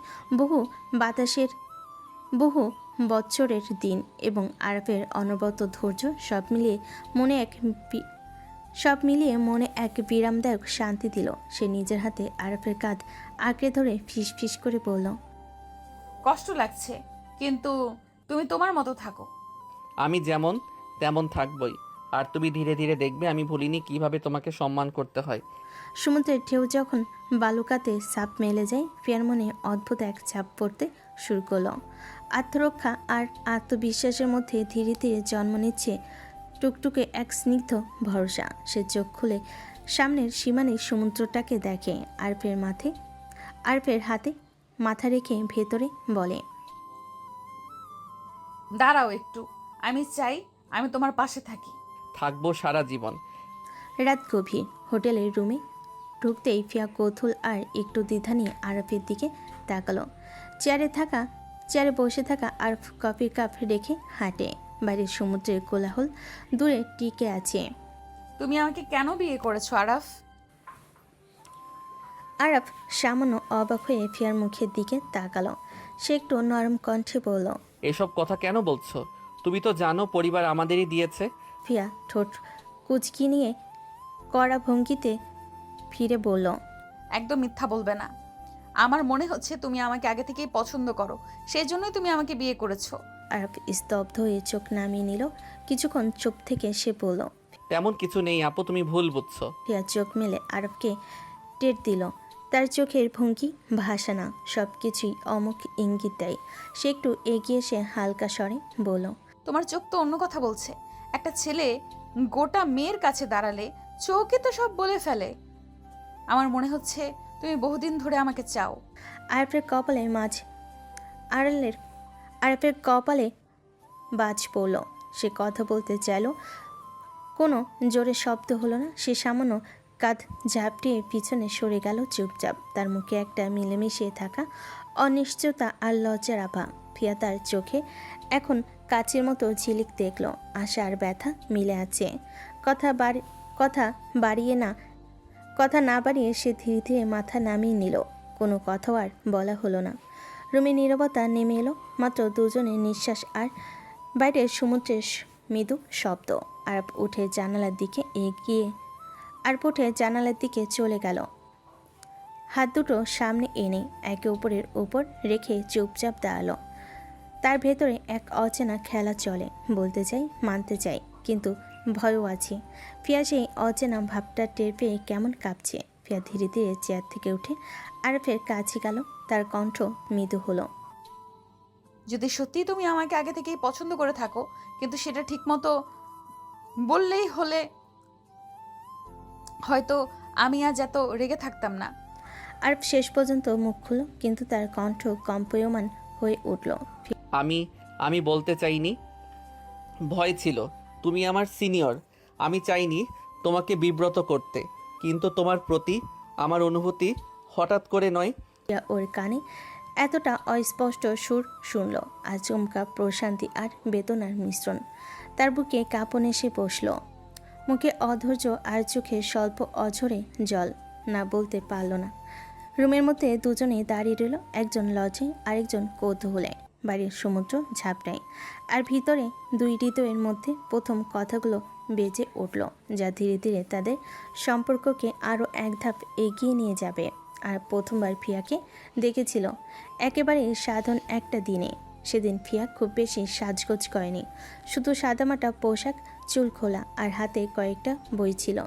বহু বৎসরের দিন এবং আরফের অনবরত ধৈর্য সব মিলিয়ে মনে এক বিরামদায়ক শান্তি দিল। সে নিজের হাতে আরফের কাঁধ আঁকড়ে ধরে ফিস ফিস করে বলল, কষ্ট লাগছে, কিন্তু তুমি তোমার মতো থাকো। আমি যেমন তেমন থাকবই। আর তুমি ধীরে ধীরে দেখবে আমি ভুলিনি কিভাবে তোমাকে সম্মান করতে হয়। সমুদ্রের ঢেউ যখন বালুকাতে চাপ মেলে যায়, ফিয়ার মনে অদ্ভুত এক চাপ পড়তে শুরু করলো। আত্মরক্ষা আর আত্মবিশ্বাসের মধ্যে ধীরে ধীরে জন্ম নিচ্ছে টুকটুকে এক স্নিগ্ধ ভরসা। সে চোখ খুলে সামনের সীমানের সমুদ্রটাকে দেখে। আরফের হাতে মাথা রেখে ভেতরে বলে, দাঁড়াও একটু, আমি চাই আমি তোমার পাশে থাকি। থাকবো সারা জীবন। রাত গভীর। হোটেলের রুমে ঢুকতেই ফিয়া কৌতূহল আর একটু দ্বিধা নিয়ে আরফের দিকে তাকালো। চেয়ারে বসে থাকা আরফ কফির কাপ রেখে হাঁটে। বাইরের সমুদ্রের কোলাহল দূরে টিকে আছে। তুমি আমাকে কেন বিয়ে করেছো আরাফ? আরফ সামান্য অবাক হয়ে ফিয়ার মুখের দিকে তাকালো। সে একটু নরম কণ্ঠে বলল, এসব কথা কেন বলছো? তুমি তো জানো পরিবার আমাদেরই দিয়েছে। ফিয়া ঠোঁট কুচকি নিয়ে কড়া ভঙ্গিতে ফিরে বলল, একদম মিথ্যা বলবে না। আমার মনে হচ্ছে তুমি আমাকে আগে থেকেই পছন্দ করো, সেই জন্যই তুমি আমাকে বিয়ে করেছো। আরব স্তব্ধ হয়ে চোখ নামিয়ে নিল। কিছুক্ষণ চুপ থেকে সে বলল, তেমন কিছু নেই আপু, তুমি ভুল বুঝছো। ফিয়া চোখ মেলে আরবকে টের দিল। তার চোখের ভঙ্গি, ভাষা, সব কিছুই অমুক ইঙ্গিত দেয়। সে একটু এগিয়ে এসে হালকা স্বরে বলল, তোমার চোখ তো অন্য কথা বলছে। একটা ছেলে গোটা মেয়ের কাছে দাঁড়ালে চোখে তো সব বলে ফেলে। আমার মনে হচ্ছে তুমি বহুদিন ধরে আমাকে চাও। আরবের কপালে মাঝ আড়ালের আরবের কপালে বাজ পড়ল। সে কথা বলতে চাইল, কোনো জোরে শব্দ হলো না। সে সামান্য কাঁধ ঝাপটিয়ে পিছনে সরে গেল চুপচাপ। তার মুখে একটা মিলেমিশে থাকা অনিশ্চয়তা আর লজ্জার আভা। ফিয়া তার চোখে এখন কাচের মতো ঝিলিক দেখল। আশা আর ব্যথা মিলে আছে। কথা না বাড়িয়ে সে ধীরে ধীরে মাথা নামিয়ে নিল। কোনো কথাও আর বলা হলো না। রুমে নীরবতা নেমে এলো। মাত্র দুজনের নিঃশ্বাস আর বাইরের সমুদ্রের মৃদু শব্দ। আরব উঠে জানালার দিকে চলে গেল। হাত দুটো সামনে এনে একে অপরের উপর রেখে চুপচাপ দাঁড়ালো। তার ভেতরে এক অচেনা খেলা চলে। বলতে চাই, মানতে চাই, কিন্তু ভয়ও আছে। ফিয়া সেই অচেনা ভাবটা টের পেয়ে কেমন কাঁপছে। ফিয়া ধীরে ধীরে চেয়ার থেকে উঠে আরফের কাছে গেল। তার কণ্ঠ মৃদু হলো, যদি সত্যি তুমি আমাকে আগে থেকেই পছন্দ করে থাকো, কিন্তু সেটা ঠিকমতো বললেই হলে হয়তো আমি আজ এত রেগে থাকতাম না। আরফ শেষ পর্যন্ত মুখ খুলল, কিন্তু তার কণ্ঠ কম্পয়মান হয়ে উঠল। আমি বলতে চাইনি, ভয় ছিল। তুমি আমার সিনিয়র, আমি চাইনি তোমাকে বিব্রত করতে, কিন্তু তোমার প্রতি আমার অনুভূতি হঠাৎ করে নয়। ফিয়া ওর কানে এতটা অস্পষ্ট সুর শুনল, আচমকা প্রশান্তি আর বেদনার মিশ্রণ। তার বুকে কাঁপন এসে বসল। মুখে অধৈর্য আর চোখে স্বল্প অঝরে জল। না বলতে পারল না। রুমের মধ্যে দুজনেই দাঁড়িয়ে রইল, একজন লজ্জে আরেকজন কৌতূহলে। বাড়ির সমুদ্র ঝাপটায়, আর ভিতরে দুই হৃদয়ের মধ্যে প্রথম কথাগুলো বেজে উঠল, যা ধীরে ধীরে তাদের সম্পর্ককে আরও এক ধাপ এগিয়ে নিয়ে যাবে। আর প্রথমবার ফিয়াকে দেখেছিল একেবারে সাধারণ একটা দিনে। সেদিন ফিয়া খুব বেশি সাজগোজ করেনি, শুধু সাদামাটা পোশাক, চুল খোলা আর হাতে কয়েকটা বই ছিল।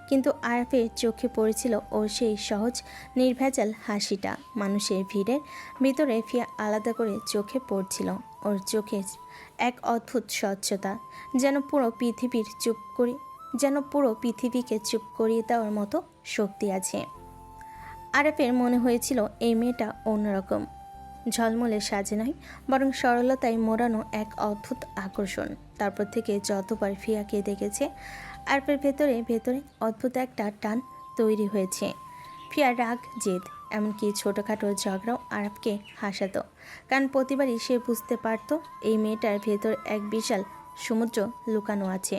কিন্তু আরফের চোখে পড়েছিল ওর সেই সহজ নির্ভেজাল হাসিটা। মানুষের ভিড়ের ভিতরে ফিয়া আলাদা করে চোখে পড়ছিল। ওর চোখে এক অদ্ভুত স্বচ্ছতা, যেন পুরো পৃথিবীকে চুপ করিয়ে দেওয়ার মতো শক্তি আছে। আরফের মনে হয়েছিল এই মেয়েটা অন্যরকম, ঝলমলে সাজে নয়, বরং সরলতায় মোড়ানো এক অদ্ভুত আকর্ষণ। তারপর থেকে যতবার ফিয়াকে দেখেছে, আরফের ভেতরে ভেতরে অদ্ভুত একটা টান তৈরি হয়েছে। ফিয়ার রাগ, জেদ, এমনকি ছোটোখাটো ঝগড়াও আরফকে হাসাতো, কারণ প্রতিবারই সে বুঝতে পারত এই মেয়েটার ভেতর এক বিশাল সমুদ্র লুকানো আছে,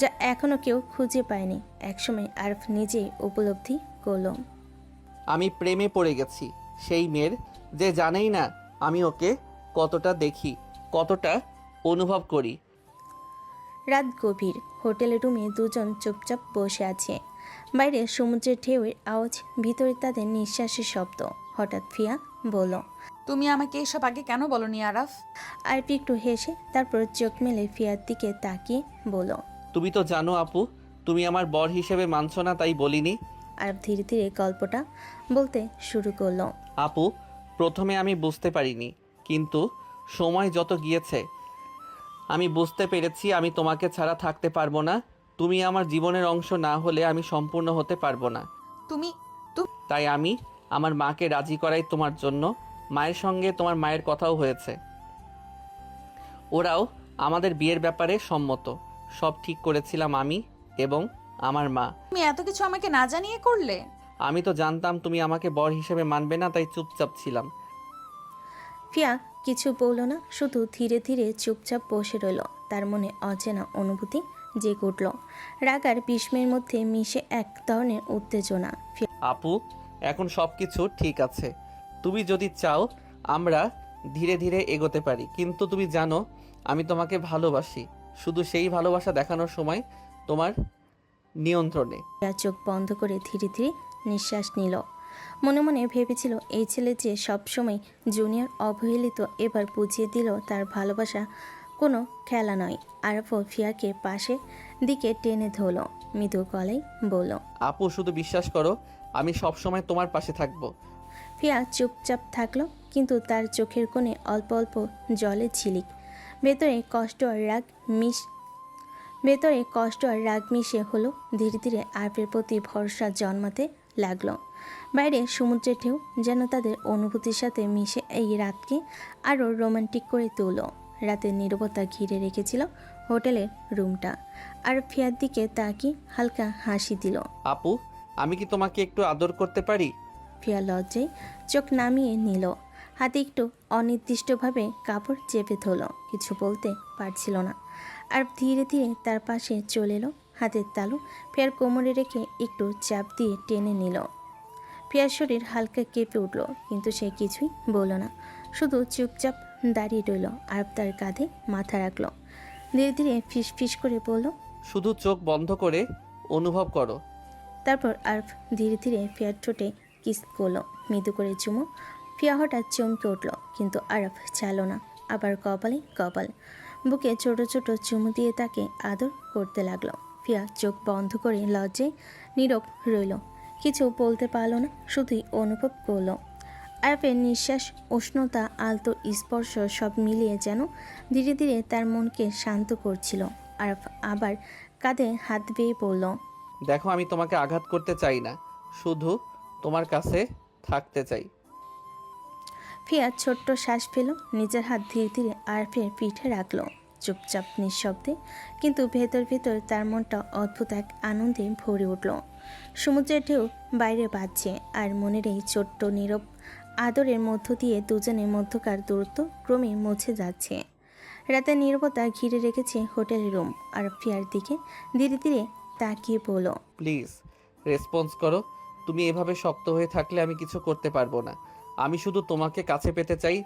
যা এখনও কেউ খুঁজে পায়নি। একসময় আরফ নিজেই উপলব্ধি করল, আমি প্রেমে পড়ে গেছি সেই মেয়ের, যে জানেই না আমি ওকে কতটা দেখি, কতটা অনুভব করি। রাত গভীর। হোটেলের রুমে দুজন চুপচাপ বসে আছে। বাইরে সমুদ্রের ঢেউয়ের আওয়াজ, ভিতরে তাদের নিঃশ্বাসের শব্দ। হঠাৎ ফিয়া বলল, তুমি আমাকে এসব আগে কেন বলনি আরাফ? আরফি একটু হেসে তারপর চোখ মেলে ফিয়ার দিকে তাকিয়ে বলল, তুমি তো জানো আপু, তুমি আমার বর হিসেবে মানছো না, তাই বলিনি। আরফ ধীরে ধীরে গল্পটা বলতে শুরু করলো। আপু, প্রথমে আমি বুঝতে পারিনি, কিন্তু সময় যত গিয়েছে আমি বুঝতে পেরেছি আমি তোমাকে ছাড়া থাকতে পারবো না। তুমি আমার জীবনের অংশ না হলে আমি সম্পূর্ণ হতে পারবো না। তুমি তাই আমি আমার মাকে রাজি করাই তোমার জন্য। মায়ের সঙ্গে তোমার মায়ের কথাও হয়েছে, ওরাও আমাদের বিয়ের ব্যাপারে সম্মত। সব ঠিক করেছিলাম আমি এবং আমার মা। তুমি এত কিছু আমাকে না জানিয়ে করলে? আমি তো জানতাম তুমি আমাকে বর হিসেবে মানবে না, তাই চুপচাপ ছিলাম। ফিয়া কিছু বলল না, শুধু ধীরে ধীরে চুপচাপ বসে রইল। তার মনে অচেনা অনুভূতি জেগে উঠল, রাগ আর বিস্ময়ের মধ্যে মিশে এক ধরনের উত্তেজনা। আপু, এখন সব কিছু ঠিক আছে। তুমি যদি চাও আমরা ধীরে ধীরে এগোতে পারি, কিন্তু তুমি জানো আমি তোমাকে ভালোবাসি। শুধু সেই ভালোবাসা দেখানোর সময় তোমার নিয়ন্ত্রণে। ফিয়া চোখ বন্ধ করে ধীরে ধীরে নিঃশ্বাস নিল। মনে মনে ভেবেছিল এই ছেলে যে সবসময় জুনিয়র অবহেলিত এবার বুঝিয়ে দিল তার ভালোবাসা কোনো খেলা নয়। আরফও ফিয়াকে পাশে দিকে টেনে ধরল, মৃদু গলায় বলল। আপু শুধু বিশ্বাস করো, আমি সবসময় তোমার পাশে থাকবো। ফিয়া চুপচাপ থাকলো, কিন্তু তার চোখের কোণে অল্প অল্প জলের ঝিলিক। ভেতরে কষ্ট আর রাগ মিশে হলো। ধীরে ধীরে আরফের প্রতি ভরসা জন্মাতে লাগলো। বাইরে সমুদ্রের ঢেউ যেন তাদের অনুভূতির সাথে মিশে এই রাতকে আরও রোমান্টিক করে তুলল। রাতের নীরবতা ঘিরে রেখেছিল হোটেলের রুমটা। আর ফিয়ার দিকে তাকিয়ে হালকা হাসি দিল। আপু, আমি কি তোমাকে একটু আদর করতে পারি? ফিয়া লজ্জায় চোখ নামিয়ে নিল, হাতে একটু অনির্দিষ্টভাবে কাপড় চেপে ধরল। কিছু বলতে পারছিল না। আর ধীরে ধীরে তার পাশে চলে এলো, হাতের তালু ফিয়ার কোমরে রেখে একটু চাপ দিয়ে টেনে নিল। ফিয়ার শরীর হালকা কেঁপে উঠল, কিন্তু সে কিছুই বলল না, শুধু চুপচাপ দাঁড়িয়ে রইল। আর তার কাঁধে মাথা রাখলো। ধীরে ধীরে ফিস ফিস করে বলল, শুধু চোখ বন্ধ করে অনুভব করো। তারপর আরফ ধীরে ধীরে ফিয়ার ঠোঁটে কিস করলো, মৃদু করে চুমো। ফিয়া হঠাৎ চমকে উঠল, কিন্তু আরফ চাইল না। আবার কপালে কপাল, বুকে ছোট ছোট চুমু দিয়ে তাকে আদর করতে লাগলো। ফিয়া চোখ বন্ধ করে লজ্জায় নীরব রইল, কিছু বলতে পারল না, শুধুই অনুভব করলো। আরফের নিঃশ্বাস, উষ্ণতা, আলতো স্পর্শ সব মিলিয়ে যেন ধীরে ধীরে তার মনকে শান্ত করছিল। আরফ আবার কাঁধে হাত বেয়ে পড়ল। দেখো, আমি তোমাকে আঘাত করতে চাই না, শুধু তোমার কাছে থাকতে চাই। ফিয়া ছোট্ট শ্বাস ফেল, নিজের হাত ধীরে ধীরে আরফের পিঠে রাখলো। চুপচাপ নিঃশব্দে, কিন্তু ভেতর ভেতর তার মনটা অদ্ভুত এক আনন্দে ভরে উঠল। সমুদ্রের ঢেউ বাইরে বাজছে, আর মনের এই ছোট্ট নীরব আদরের মধ্য দিয়ে দুজনের মধ্যকার দূরত্ব ক্রমে মুছে যাচ্ছে। রাতের নীরবতা ঘিরে রেখেছে হোটেলের রুম। আর ফিয়ার দিকে ধীরে ধীরে তাকিয়ে পড়ল। প্লিজ রেসপন্স করো। তুমি এভাবে শক্ত হয়ে থাকলে আমি কিছু করতে পারবো না। আমি শুধু তোমাকে কাছে পেতে চাই।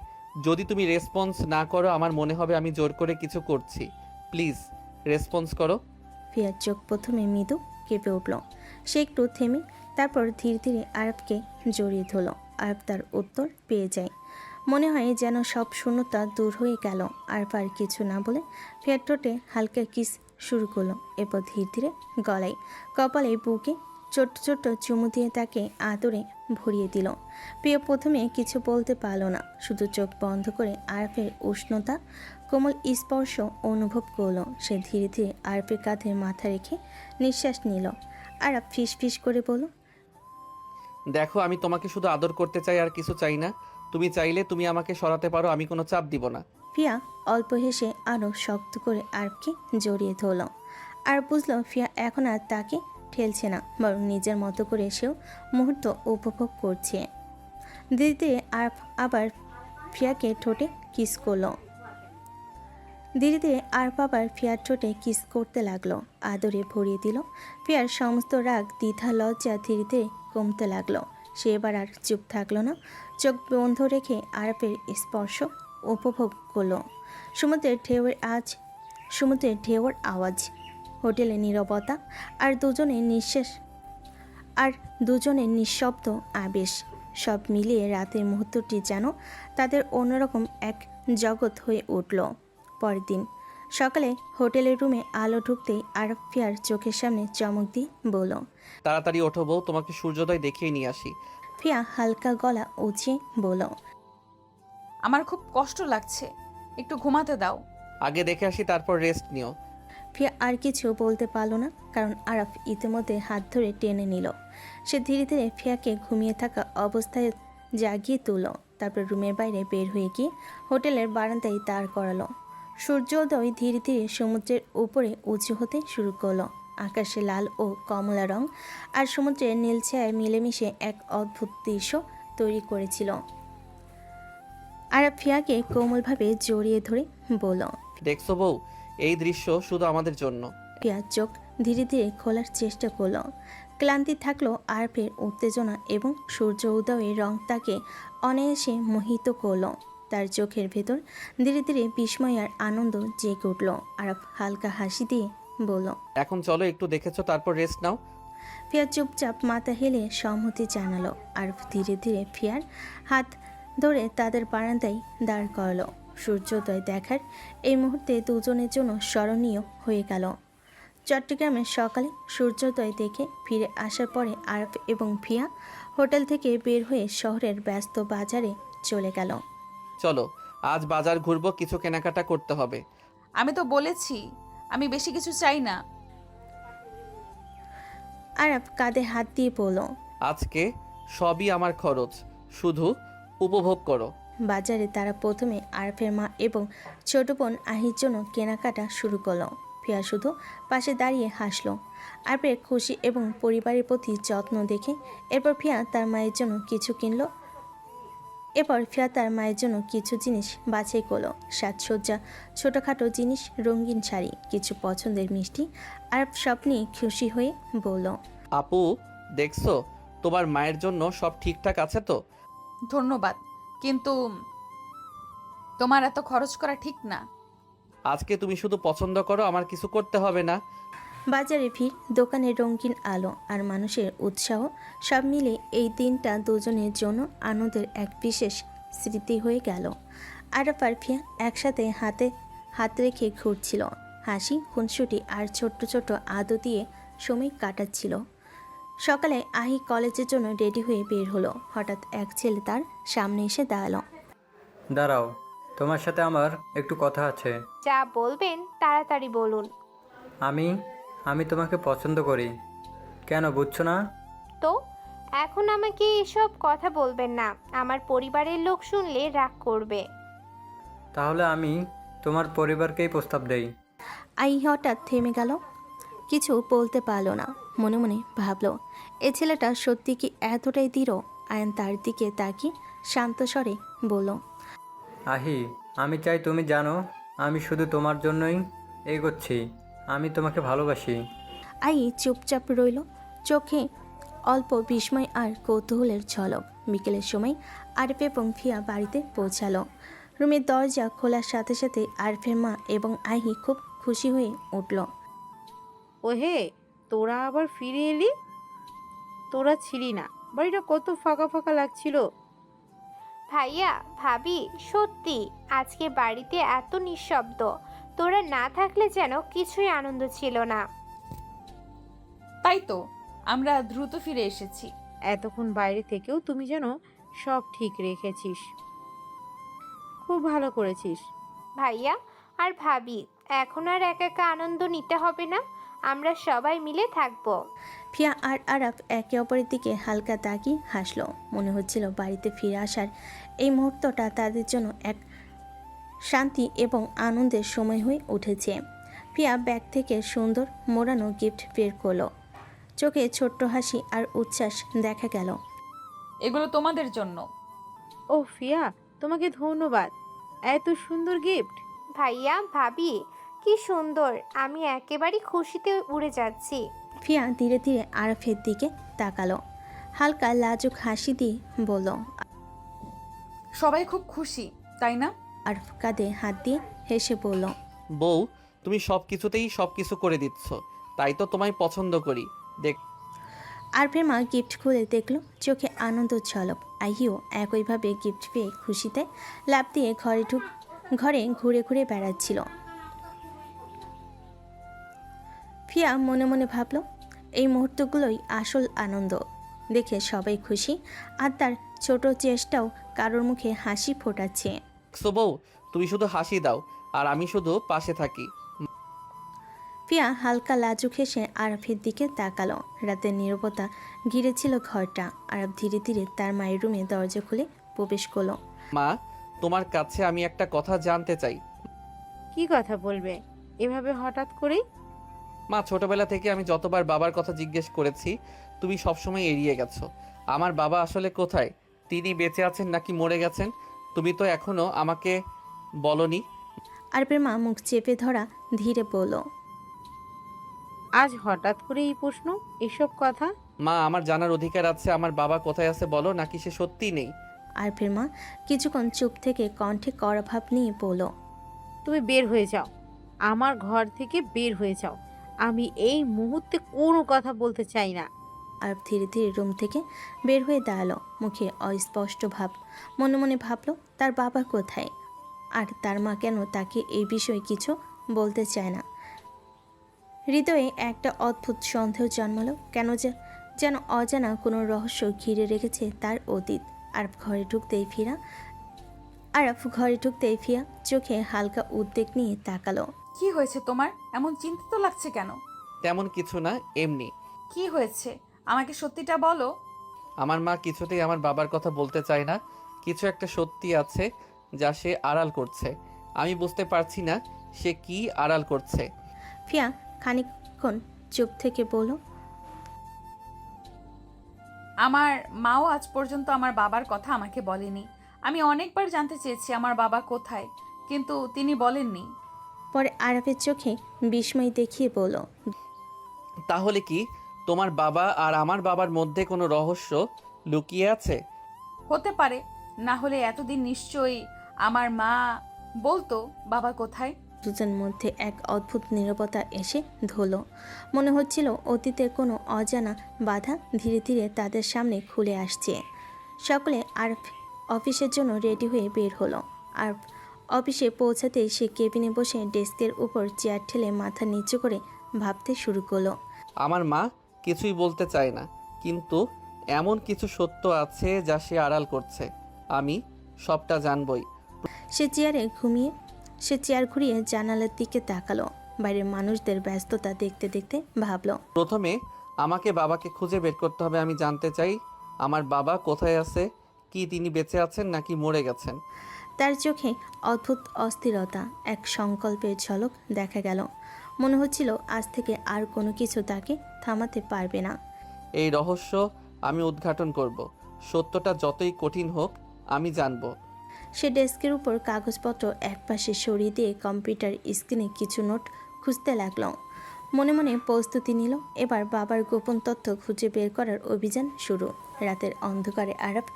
যদি তুমি রেসপন্স না করো, আমার মনে হবে আমি জোর করে কিছু করছি। প্লিজ রেসপন্স করো। ফিয়ার চোখ প্রথমে মৃদু কেঁপে উঠল। সে একটু থেমে তারপর ধীরে ধীরে আরবকে জড়িয়ে ধরল। আরব তার উত্তর পেয়ে যায়। মনে হয় যেন সব শূন্যতা দূর হয়ে গেল। আরব আর কিছু না বলে ফিয়ার ঠোঁটে হালকা কিস শুরু করলো। এরপর ধীরে ধীরে গলায়, কপালে, বুকে ছোট্ট ছোট্ট চুমু দিয়ে তাকে আদরে ভরিয়ে দিল। প্রিয় প্রথমে কিছু বলতে পারল না, শুধু চোখ বন্ধ করে আরফের উষ্ণতা, কোমল স্পর্শ অনুভব করলো। সে ধীরে ধীরে আরফের কাঁধে মাথা রেখে নিঃশ্বাস নিল। আরফ ফিস ফিস করে বলল, দেখো, আমি তোমাকে শুধু আদর করতে চাই, আর কিছু চাই না। তুমি চাইলে তুমি আমাকে সরাতে পারো, আমি কোনো চাপ দিব না। ফিয়া অল্প হেসে আরও শক্ত করে আরফকে জড়িয়ে ধরল। আর বুঝলো ফিয়া এখন আর তাকে ঠেলছে না, বরং নিজের মতো করে সেও মুহূর্ত উপভোগ করছে। ধীরে ধীরে আরফ আবার ফিয়াকে ঠোঁটে কিস করলো। ধীরে ধীরে আরফ আবার ফিয়ার ঠোঁটে কিস করতে লাগলো, আদরে ভরিয়ে দিল। ফিয়ার সমস্ত রাগ, দ্বিধা, লজ্জা ধীরে ধীরে কমতে লাগলো। সে এবার আর চুপ থাকলো না, চোখ বন্ধ রেখে আরফের স্পর্শ উপভোগ করলো। সমুদ্রের ঢেউয়ের আওয়াজ, হোটেলের নীরবতা, আর দুজনের নিঃশব্দ আবেশ, সব মিলিয়ে রাতের মুহূর্তটি যেন তাদের অন্যরকম এক জগৎ হয়ে উঠল। পরের দিন সকালে হোটেলের রুমে আলো ঢুকতেই আরফ ফিয়ার চোখের সামনে চমক দিয়ে বলল, তাড়াতাড়ি ওঠো বউ, তোমাকে সূর্যোদয় দেখিয়ে নিয়ে আসি। ফিয়া হালকা গলা উঁচিয়ে বলল, আমার খুব কষ্ট লাগছে, একটু ঘুমাতে দাও। আগে দেখে আসি, তারপর রেস্ট নিও। ফিয়া আর কিছু বলতে পারল না, কারণ আরফ ইতিমধ্যে হাত ধরে টেনে নিল। সে ধীরে ধীরে ফিয়াকে ঘুমিয়ে থাকা অবস্থায় জাগিয়ে তুলল। তারপর রুমের বাইরে বের হয়ে গিয়ে হোটেলের বারান্দায় দাঁড় করালো। সূর্যোদয় ধীরে ধীরে সমুদ্রের উপরে উঁচু হতে শুরু করলো। আকাশে লাল ও কমলা রং আর সমুদ্রের নীল ছায়া মিলেমিশে এক অদ্ভুত দৃশ্য তৈরি করেছিল। আরব ফিয়াকে কোমলভাবে জড়িয়ে ধরে বলল, দেখছো বউ, এই দৃশ্য শুধু আমাদের জন্য। ফিয়া চোখ ধীরে ধীরে খোলার চেষ্টা করলো। ক্লান্তি থাকলো আরফের উত্তেজনা এবং সূর্য উদয়ের রং তাকে অনায়াসে মোহিত করলো। তার চোখের ভেতর ধীরে ধীরে বিস্ময় আর আনন্দ জেগে উঠল। আরফ হালকা হাসি দিয়ে বলল। এখন চলো, একটু দেখেছো, তারপর রেস্ট নাও। ফিয়া চুপচাপ মাথা হেলে সম্মতি জানালো। আর ধীরে ধীরে ফিয়ার হাত ধরে তাদের বারান্দায় দাঁড় করালো। সূর্যোদয় দেখার এই মুহূর্তে দুজনের জন্য স্মরণীয় হয়ে গেল। চট্টগ্রামের সকালে সূর্যোদয় দেখে ফিরে আসার পরে আরফ এবং ফিয়া হোটেল থেকে বের হয়ে শহরের ব্যস্ত বাজারে চলে গেল। চলো, আজ বাজার ঘুরবো, কিছু কেনাকাটা করতে হবে। আমি তো বলেছি আমি বেশি কিছু চাই না। আরফ কাঁধে হাত দিয়ে বলল। আজকে সবই আমার খরচ, শুধু উপভোগ করো। বাজারে তারা প্রথমে আরফের মা এবং ছোট বোন আহির জন্য কেনাকাটা শুরু করলো। ফিয়া শুধু পাশে দাঁড়িয়ে হাসলো আরফের খুশি এবং পরিবারের প্রতি যত্ন দেখে। এরপর ফিয়া তার মায়ের জন্য কিছু জিনিস বাছাই করলো। সাজসজ্জা, ছোটোখাটো জিনিস, রঙিন শাড়ি, কিছু পছন্দের মিষ্টি। আরফ সব নিয়ে খুশি হয়ে বলল। আপু, দেখছো তোমার মায়ের জন্য সব ঠিকঠাক আছে তো? ধন্যবাদ, কিন্তু তোমার এত খরচ করা ঠিক না। আজকে তুমি শুধু পছন্দ করো, আমার কিছু করতে হবে না। বাজারে ভিড়, দোকানের রঙিন আলো আর মানুষের উৎসাহ সব মিলে এই দিনটা দুজনের জন্য আনন্দের এক বিশেষ স্মৃতি হয়ে গেল। আরফ আর ফিয়া একসাথে হাতে হাত রেখে ঘুরছিল, হাসি, খুনসুটি আর ছোট্ট ছোট্ট আদর দিয়ে সময় কাটাচ্ছিল। সকালে আহি কলেজের জন্য রেডি হয়ে বের হলো। হঠাৎ এক ছেলে তার সামনে এসে দাঁড়ালো। দাঁড়াও, তোমার সাথে আমার একটু কথা আছে। যা বলবেন তাড়াতাড়ি বলুন। আমি তোমাকে পছন্দ করি। কেন বুঝছো না? তো এখন আমাকে এসব কথা বলবেন না, আমার পরিবারের লোক শুনলে রাগ করবে। তাহলে আমি তোমার পরিবারকেই প্রস্তাব দেই। আই হঠাৎ থেমে গেল, কিছু বলতে পারলো না। মনে মনে ভাবলো, এ ছেলেটা সত্যি কি এতটাই দৃঢ়? আয়ন তার দিকে তাকিয়ে শান্ত স্বরে বলল। আহি, আমি চাই তুমি জানো আমি শুধু তোমার জন্যই এগোচ্ছি। আমি তোমাকে ভালোবাসি। আই চুপচাপ রইল, চোখে অল্প বিস্ময় আর কৌতূহলের ঝলক। বিকেলের সময় আরফ এবং ফিয়া বাড়িতে পৌঁছালো। রুমের দরজা খোলার সাথে সাথে আরফের মা এবং আহি খুব খুশি হয়ে উঠল। ও হে, তোরা আবার ফিরে এলি? তোরা ছিলি না, বাড়িটা কত ফাঁকা ফাঁকা লাগছিল। ভাইয়া, ভাবি, সত্যি আজকে বাড়িতে এত নিঃশব্দ, তোরা না থাকলে যেন কিছুই আনন্দ ছিল না। তাই তো আমরা দ্রুত ফিরে এসেছি। এতক্ষণ বাইরে থেকেও তুমি যেন সব ঠিক রেখেছিস, খুব ভালো করেছিস। ভাইয়া আর ভাবি, এখন আর একা একা আনন্দ নিতে হবে না, আমরা সবাই মিলে থাকবো। ফিয়া আর আরফ একে অপরের দিকে হালকা তাকিয়ে হাসলো। মনে হচ্ছিল বাড়িতে ফিরে আসার এই মুহূর্তটা তাদের জন্য এক শান্তি এবং আনন্দের সময় হয়ে উঠেছে। ফিয়া ব্যাগ থেকে সুন্দর মোড়ানো গিফট বের করলো। চোখে ছোট্ট হাসি আর উচ্ছ্বাস দেখা গেল। এগুলো তোমাদের জন্য। ও ফিয়া, তোমাকে ধন্যবাদ, এত সুন্দর গিফট। ভাইয়া, ভাবি, কি সুন্দর, আমি একেবারে খুশিতে উড়ে যাচ্ছি। ফিয়া ধীরে ধীরে আরফের দিকে তাকালো, হালকা লাজুক হাসি দিয়ে বলল। সবাই খুব খুশি, তাই না? আরফ কাঁধে হাত দিয়ে হেসে বলল। বউ, তুমি সব কিছুতেই সব কিছু করে দিচ্ছ, তাই তো তোমায় পছন্দ করি। দেখ, আরফের মা গিফট খুলে দেখলো, চোখে আনন্দ ঝলক। আহিও একইভাবে গিফট পেয়ে খুশিতে লাফ দিয়ে ঘরে ঘুরে ঘুরে বেড়াচ্ছিল। ফিয়া মনে মনে ভাবলো, এই মুহূর্তগুলোই আসল আনন্দ। দেখে সবাই খুশি আর তার ছোট চেষ্টাও কারোর মুখে হাসি ফোটাচ্ছে। দেখছো বউ, তুমি শুধু হাসি দাও আর আমি শুধু পাশে থাকি। ফিয়া হালকা লাজুক হেসে আরফের দিকে তাকালো। রাতের নীরবতা ঘিরেছিল ঘরটা। আরফ ধীরে ধীরে তার মায়ের রুমে দরজা খুলে প্রবেশ করলো। মা, তোমার কাছে আমি একটা কথা জানতে চাই। কি কথা বলবে এভাবে হঠাৎ করেই? মা, ছোটবেলা থেকে আমি যতবার বাবার কথা জিজ্ঞেস করেছি তুমি সবসময় এড়িয়ে গেছো। আমার বাবা আসলে কোথায়? তিনি বেঁচে আছেন নাকি মরে গেছেন? তুমি তো এখনো আমাকে বলনি। আরফের মা মুখ চেপে ধরা ধীরে বলল। আজ হঠাৎ করে এই প্রশ্ন, এসব কথা? মা, আমার জানার অধিকার আছে আমার বাবা কোথায় আছে, বলো, নাকি সে সত্যিই নেই? আরফের মা কিছুক্ষণ চুপ থেকে কণ্ঠে কড়া ভাব নিয়ে বলল। তুমি বের হয়ে যাও, আমার ঘর থেকে বের হয়ে যাও। আমি এই মুহূর্তে কোনো কথা বলতে চাই না। আর ধীরে ধীরে রুম থেকে বের হয়ে দাঁড়ালো, মুখে অস্পষ্ট ভাব। মনে মনে ভাবলো তার বাবা কোথায়, আর তার মা কেন তাকে এই বিষয়ে কিছু বলতে চায় না। হৃদয়ে একটা অদ্ভুত সন্দেহ জন্মালো, কেন যেন অজানা কোনো রহস্য ঘিরে রেখেছে তার অতীত। আরফ ঘরে ঢুকতেই ফিয়া চোখে হালকা উদ্বেগ নিয়ে তাকালো। কি হয়েছে তোমার? এমন চিন্তিত লাগছে কেন? তেমন কিছু না, এমনি। কি হয়েছে আমাকে সত্যিটা বলো। আমার মা কিছুতেই আমার বাবার কথা বলতে চায় না। কিছু একটা সত্যি আছে যা সে আড়াল করছে। আমি বুঝতে পারছি না সে কি আড়াল করছে। ফিয়া খানিকক্ষণ চুপ থেকে বলল, আমার মাও আজ পর্যন্ত আমার বাবার কথা আমাকে বলেনি। আমি অনেকবার জানতে চেয়েছি আমার বাবা কোথায়, কিন্তু তিনি বলেননি। পরে আরফের চোখে বিস্ময় দেখিয়ে বলল, তাহলে কি তোমার বাবা আর আমার বাবার মধ্যে কোনো রহস্য লুকিয়ে আছে? হতে পারে, না হলে এতদিন নিশ্চয়ই আমার মা বলতো বাবা কোথায়। দুজনের মধ্যে এক অদ্ভুত নীরবতা এসে ধরল। মনে হচ্ছিল অতীতের কোনো অজানা বাধা ধীরে ধীরে তাদের সামনে খুলে আসছে। সকলে আরফ অফিসের জন্য রেডি হয়ে বের হলো। আরফ অফিসে পৌঁছাতেই সে কেবিনে বসে ডেস্কের উপর চেয়ার ঠেলে মাথা নিচু করে ভাবতে শুরু করলো। আমার মা কিছুই বলতে চায় না, কিন্তু এমন কিছু সত্য আছে যা সে আড়াল করছে। আমি সবটা জানবই। সে চেয়ার ঘুরিয়ে জানালার দিকে তাকালো। বাইরের মানুষদের ব্যস্ততা দেখতে দেখতে ভাবলো, প্রথমে আমাকে বাবাকে খুঁজে বের করতে হবে। আমি জানতে চাই আমার বাবা কোথায় আছে, কি তিনি বেঁচে আছেন নাকি মরে গেছেন। তার চোখে অদ্ভুত অস্থিরতা, এক সংকল্পের ঝলক দেখা গেল। মনে হচ্ছিল আজ থেকে আর কোনো কিছু তাকে থামাতে পারবে না। এই রহস্য আমি উদ্ঘাটন করব। সত্যটা যতই কঠিন হোক আমি জানব। সে ডেস্কের উপর কাগজপত্র একপাশে সরিয়ে দিয়ে কম্পিউটার স্ক্রিনে কিছু নোট খুঁজতে লাগলো। মনে মনে প্রস্তুতি নিল, এবার বাবার গোপন তথ্য খুঁজে বের করার অভিযান শুরু। রাতের অন্ধকারে আরফ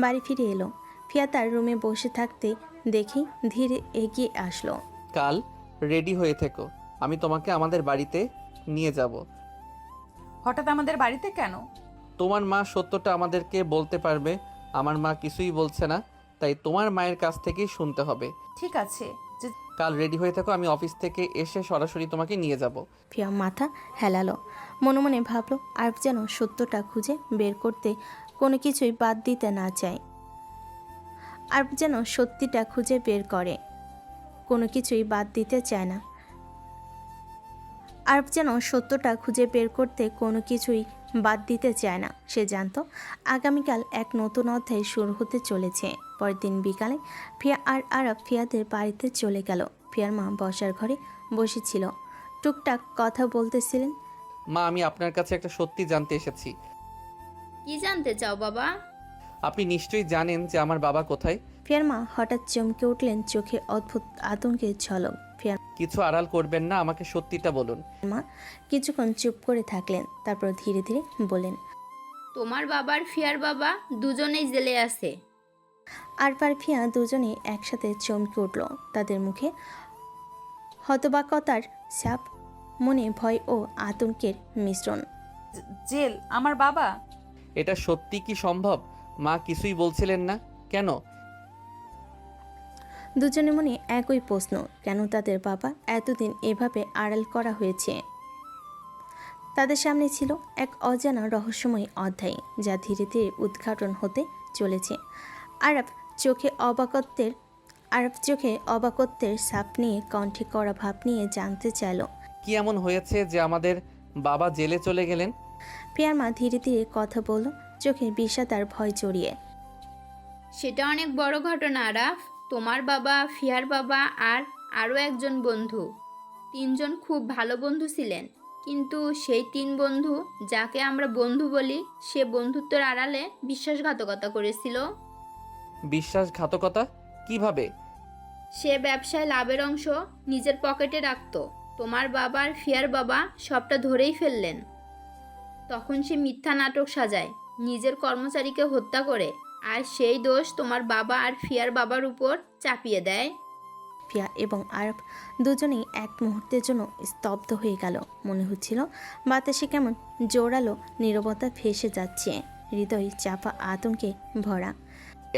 বাড়ি ফিরে এলো। ফিয়া তার রুমে বসে থাকতে দেখেই ধীরে এগিয়ে আসলো। কাল রেডি হয়ে থেকো, আমি তোমাকে আমাদের বাড়িতে নিয়ে যাব। হঠাৎ আমাদের বাড়িতে কেন? তোমার মা সত্যটা আমাদেরকে বলতে পারবে। আমার মা কিছুই বলছে না, তাই তোমার মায়ের কাছ থেকেই শুনতে হবে। ঠিক আছে, কাল রেডি হয়ে থেকো, আমি অফিস থেকে এসে সরাসরি তোমাকে নিয়ে যাব। ফিয়া মাথা হেলালো। মনে মনে ভাবলো আরফ যেন সত্যটা খুঁজে বের করতে কোনো কিছুই বাদ দিতে না চায়। আরফ যেন সত্যিটা খুঁজে বের করে, কোনো কিছুই বাদ দিতে চায় না। আরফ যেন সত্যটা খুঁজে বের করতে কোনো কিছুই বাদ দিতে চায় না। সে জানতো আগামীকাল এক নতুন অধ্যায় শুরু হতে চলেছে। পরের দিন বিকালে ফিয়া আর আরফ ফিয়াদের বাড়িতে চলে গেল। ফিয়ার মা বসার ঘরে বসেছিল, টুকটাক কথা বলতেছিলেন। মা, আমি আপনার কাছে একটা সত্যি জানতে এসেছি। কি জানতে চাও বাবা? আপনি নিশ্চয়ই জানেন যে আমার বাবা কোথায়। ফিয়ার মা হঠাৎ চমকে উঠলেন, চোখে অদ্ভুত আতঙ্কের ঝলক। ফিয়ার কিছু আড়াল করবেন না, আমাকে সত্যিটা বলুন। মা কিছুক্ষণ চুপ করে থাকলেন, তারপর ধীরে ধীরে বলেন, তোমার বাবার ফিয়ার বাবা দুজনেই জেলে আছে। আর ফিয়া দুজনেই একসাথে চমকে উঠল। তাদের মুখে হতবাকতার ছাপ, মনে ভয় ও আতঙ্কের মিশ্রণ। জেল? আমার বাবা? এটা সত্যি কি সম্ভব? মা কিছুই বলছিলেন না কেন? দুজনের মনে একই প্রশ্ন, কেন তাদের বাবা এতদিন এভাবে আড়াল করা হয়েছে। তাদের সামনে ছিল এক অজানা রহস্যময় অধ্যায়, যা ধীরে ধীরে উদ্ঘাটন হতে চলেছে। আরব চোখে অবাকত্বের ছাপ নিয়ে, কণ্ঠে করা ভাব নিয়ে জানতে চাইল, কি এমন হয়েছে যে আমাদের বাবা জেলে চলে গেলেন? ফিয়ার মা ধীরে ধীরে কথা বলল, চোখে বিষাদ আর ভয় জড়িয়ে। সেটা অনেক বড় ঘটনা আরাফ। তোমার বাবা, ফিয়ার বাবা আর আরও একজন বন্ধু, তিনজন খুব ভালো বন্ধু ছিলেন। কিন্তু সেই তিন বন্ধু, যাকে আমরা বন্ধু বলি, সে বন্ধুত্বের আড়ালে বিশ্বাসঘাতকতা করেছিল। বিশ্বাসঘাতকতা? কিভাবে? সে ব্যবসায় লাভের অংশ নিজের পকেটে রাখত। তোমার বাবার ফিয়ার বাবা সবটা ধরেই ফেললেন। তখন সে মিথ্যা নাটক সাজায়, নিজের কর্মচারীকে হত্যা করে, আর সেই দোষ তোমার বাবা আর ফিয়ার বাবার উপর চাপিয়ে দেয়। ফিয়া এবং আরব দুজনেই এক মুহূর্তের জন্য স্তব্ধ হয়ে গেল। মনে হচ্ছিল বাতাসে কেমন জোরালো নীরবতা ভেসে যাচ্ছে, হৃদয় চাপা আতঙ্কে ভরা।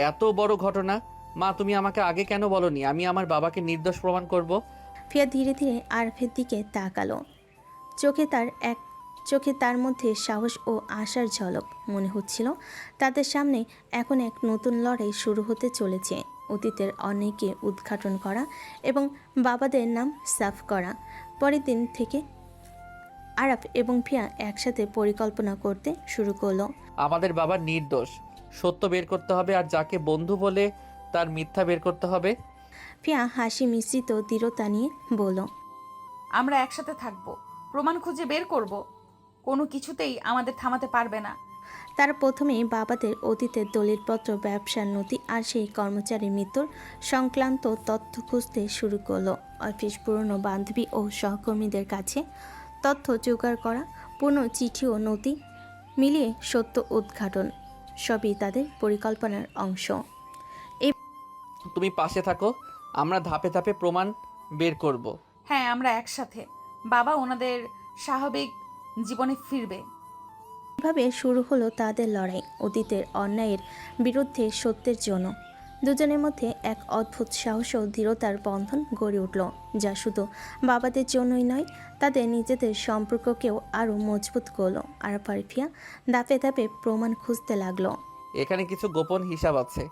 এত বড় ঘটনা! মা, তুমি আমাকে আগে কেন বলনি? আমি আমার বাবাকে নির্দোষ প্রমাণ করব। ফিয়া ধীরে ধীরে আরফের দিকে তাকালো। চোখে তার মধ্যে সাহস ও আশার ঝলক। মনে হচ্ছিল তাদের সামনে এখন এক নতুন লড়াই শুরু হতে চলেছে। অতীতের অনেককে উদ্ঘাটন করা এবং বাবাদের নাম সাফ করা। পরের দিন থেকে আরাফ এবং ফিয়া একসাথে পরিকল্পনা করতে শুরু করলো। আমাদের বাবা নির্দোষ, সত্য বের করতে হবে, আর যাকে বন্ধু বলে তার মিথ্যা বের করতে হবে। ফিয়া হাসি মিশ্রিত দৃঢ়তা নিয়ে বলল, আমরা একসাথে থাকবো, প্রমাণ খুঁজে বের করব। কোনো কিছুতেই আমাদের থামাতে পারবে না। তার প্রথমেই বাবাদের অতীতের দলিলপত্র, ব্যবসার নথি আর সেই কর্মচারীর মৃত্যুর সংক্রান্ত তথ্য খুঁজতে শুরু করলো। অফিস, পুরনো বান্ধবী ও সহকর্মীদের কাছে তথ্য জোগাড় করা, পুরনো চিঠি ও নথি মিলিয়ে সত্য উদ্ঘাটন, সবই তাদের পরিকল্পনার অংশ। তুমি পাশে থাকো, আমরা ধাপে ধাপে প্রমাণ বের করব। হ্যাঁ, আমরা একসাথে। বাবা ওনাদের স্বাভাবিক জীবনে ফিরবে। এভাবে শুরু হলো তাদের লড়াই, অতীতের অন্যায়ের বিরুদ্ধে সত্যের জন্য। দুজনের মধ্যে এক অদ্ভুত সাহস ও দৃঢ়তার বন্ধন গড়ে উঠল, যা শুধু বাবাদের জন্যই নয়, তাদের নিজেদের সম্পর্ককেও আরও মজবুত করলো। আর ফারফিয়া ধাপে ধাপে প্রমাণ খুঁজতে লাগলো। এখানে কিছু গোপন হিসাব আছে,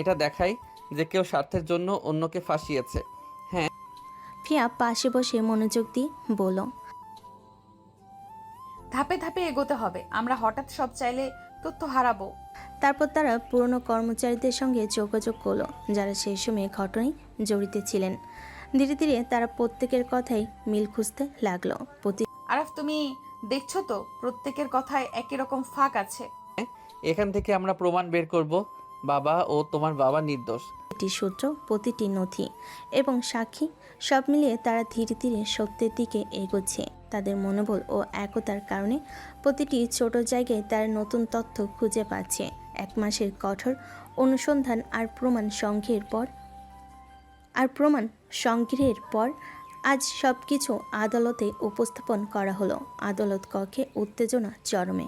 এটা দেখাই যে কেউ স্বার্থের জন্য অন্যকে ফাঁসিয়েছে। ফিয়া পাশে বসে মনোযোগ দিয়ে বলল, ধাপে ধাপে এগোতে হবে, আমরা হঠাৎ সব চাইলে তথ্য হারাবো। তারপর তারা পুরনো কর্মচারীদের সঙ্গে যোগাযোগ করলো, যারা সেই সময় ঘটনায় জড়িত ছিলেন। ধীরে ধীরে তারা প্রত্যেকের কথাই মিল খুঁজতে লাগলো। আরাফ, তুমি দেখছো তো প্রত্যেকের কথায় একই রকম ফাঁক আছে। এখান থেকে আমরা প্রমাণ বের করব বাবা ও তোমার বাবা নির্দোষ। প্রতিটি সূত্র, প্রতিটি নথি এবং সাক্ষী, সব মিলিয়ে তারা ধীরে ধীরে সত্যের দিকে এগোচ্ছে। তাদের মনোবল ও একতার কারণে প্রতিটি ছোট জায়গায় তারা নতুন তথ্য খুঁজে পাচ্ছে। 1 মাসের কঠোর অনুসন্ধান আর প্রমাণ সংগ্রহের পর আজ সব কিছু আদালতে উপস্থাপন করা হলো। আদালত কক্ষে উত্তেজনা চরমে।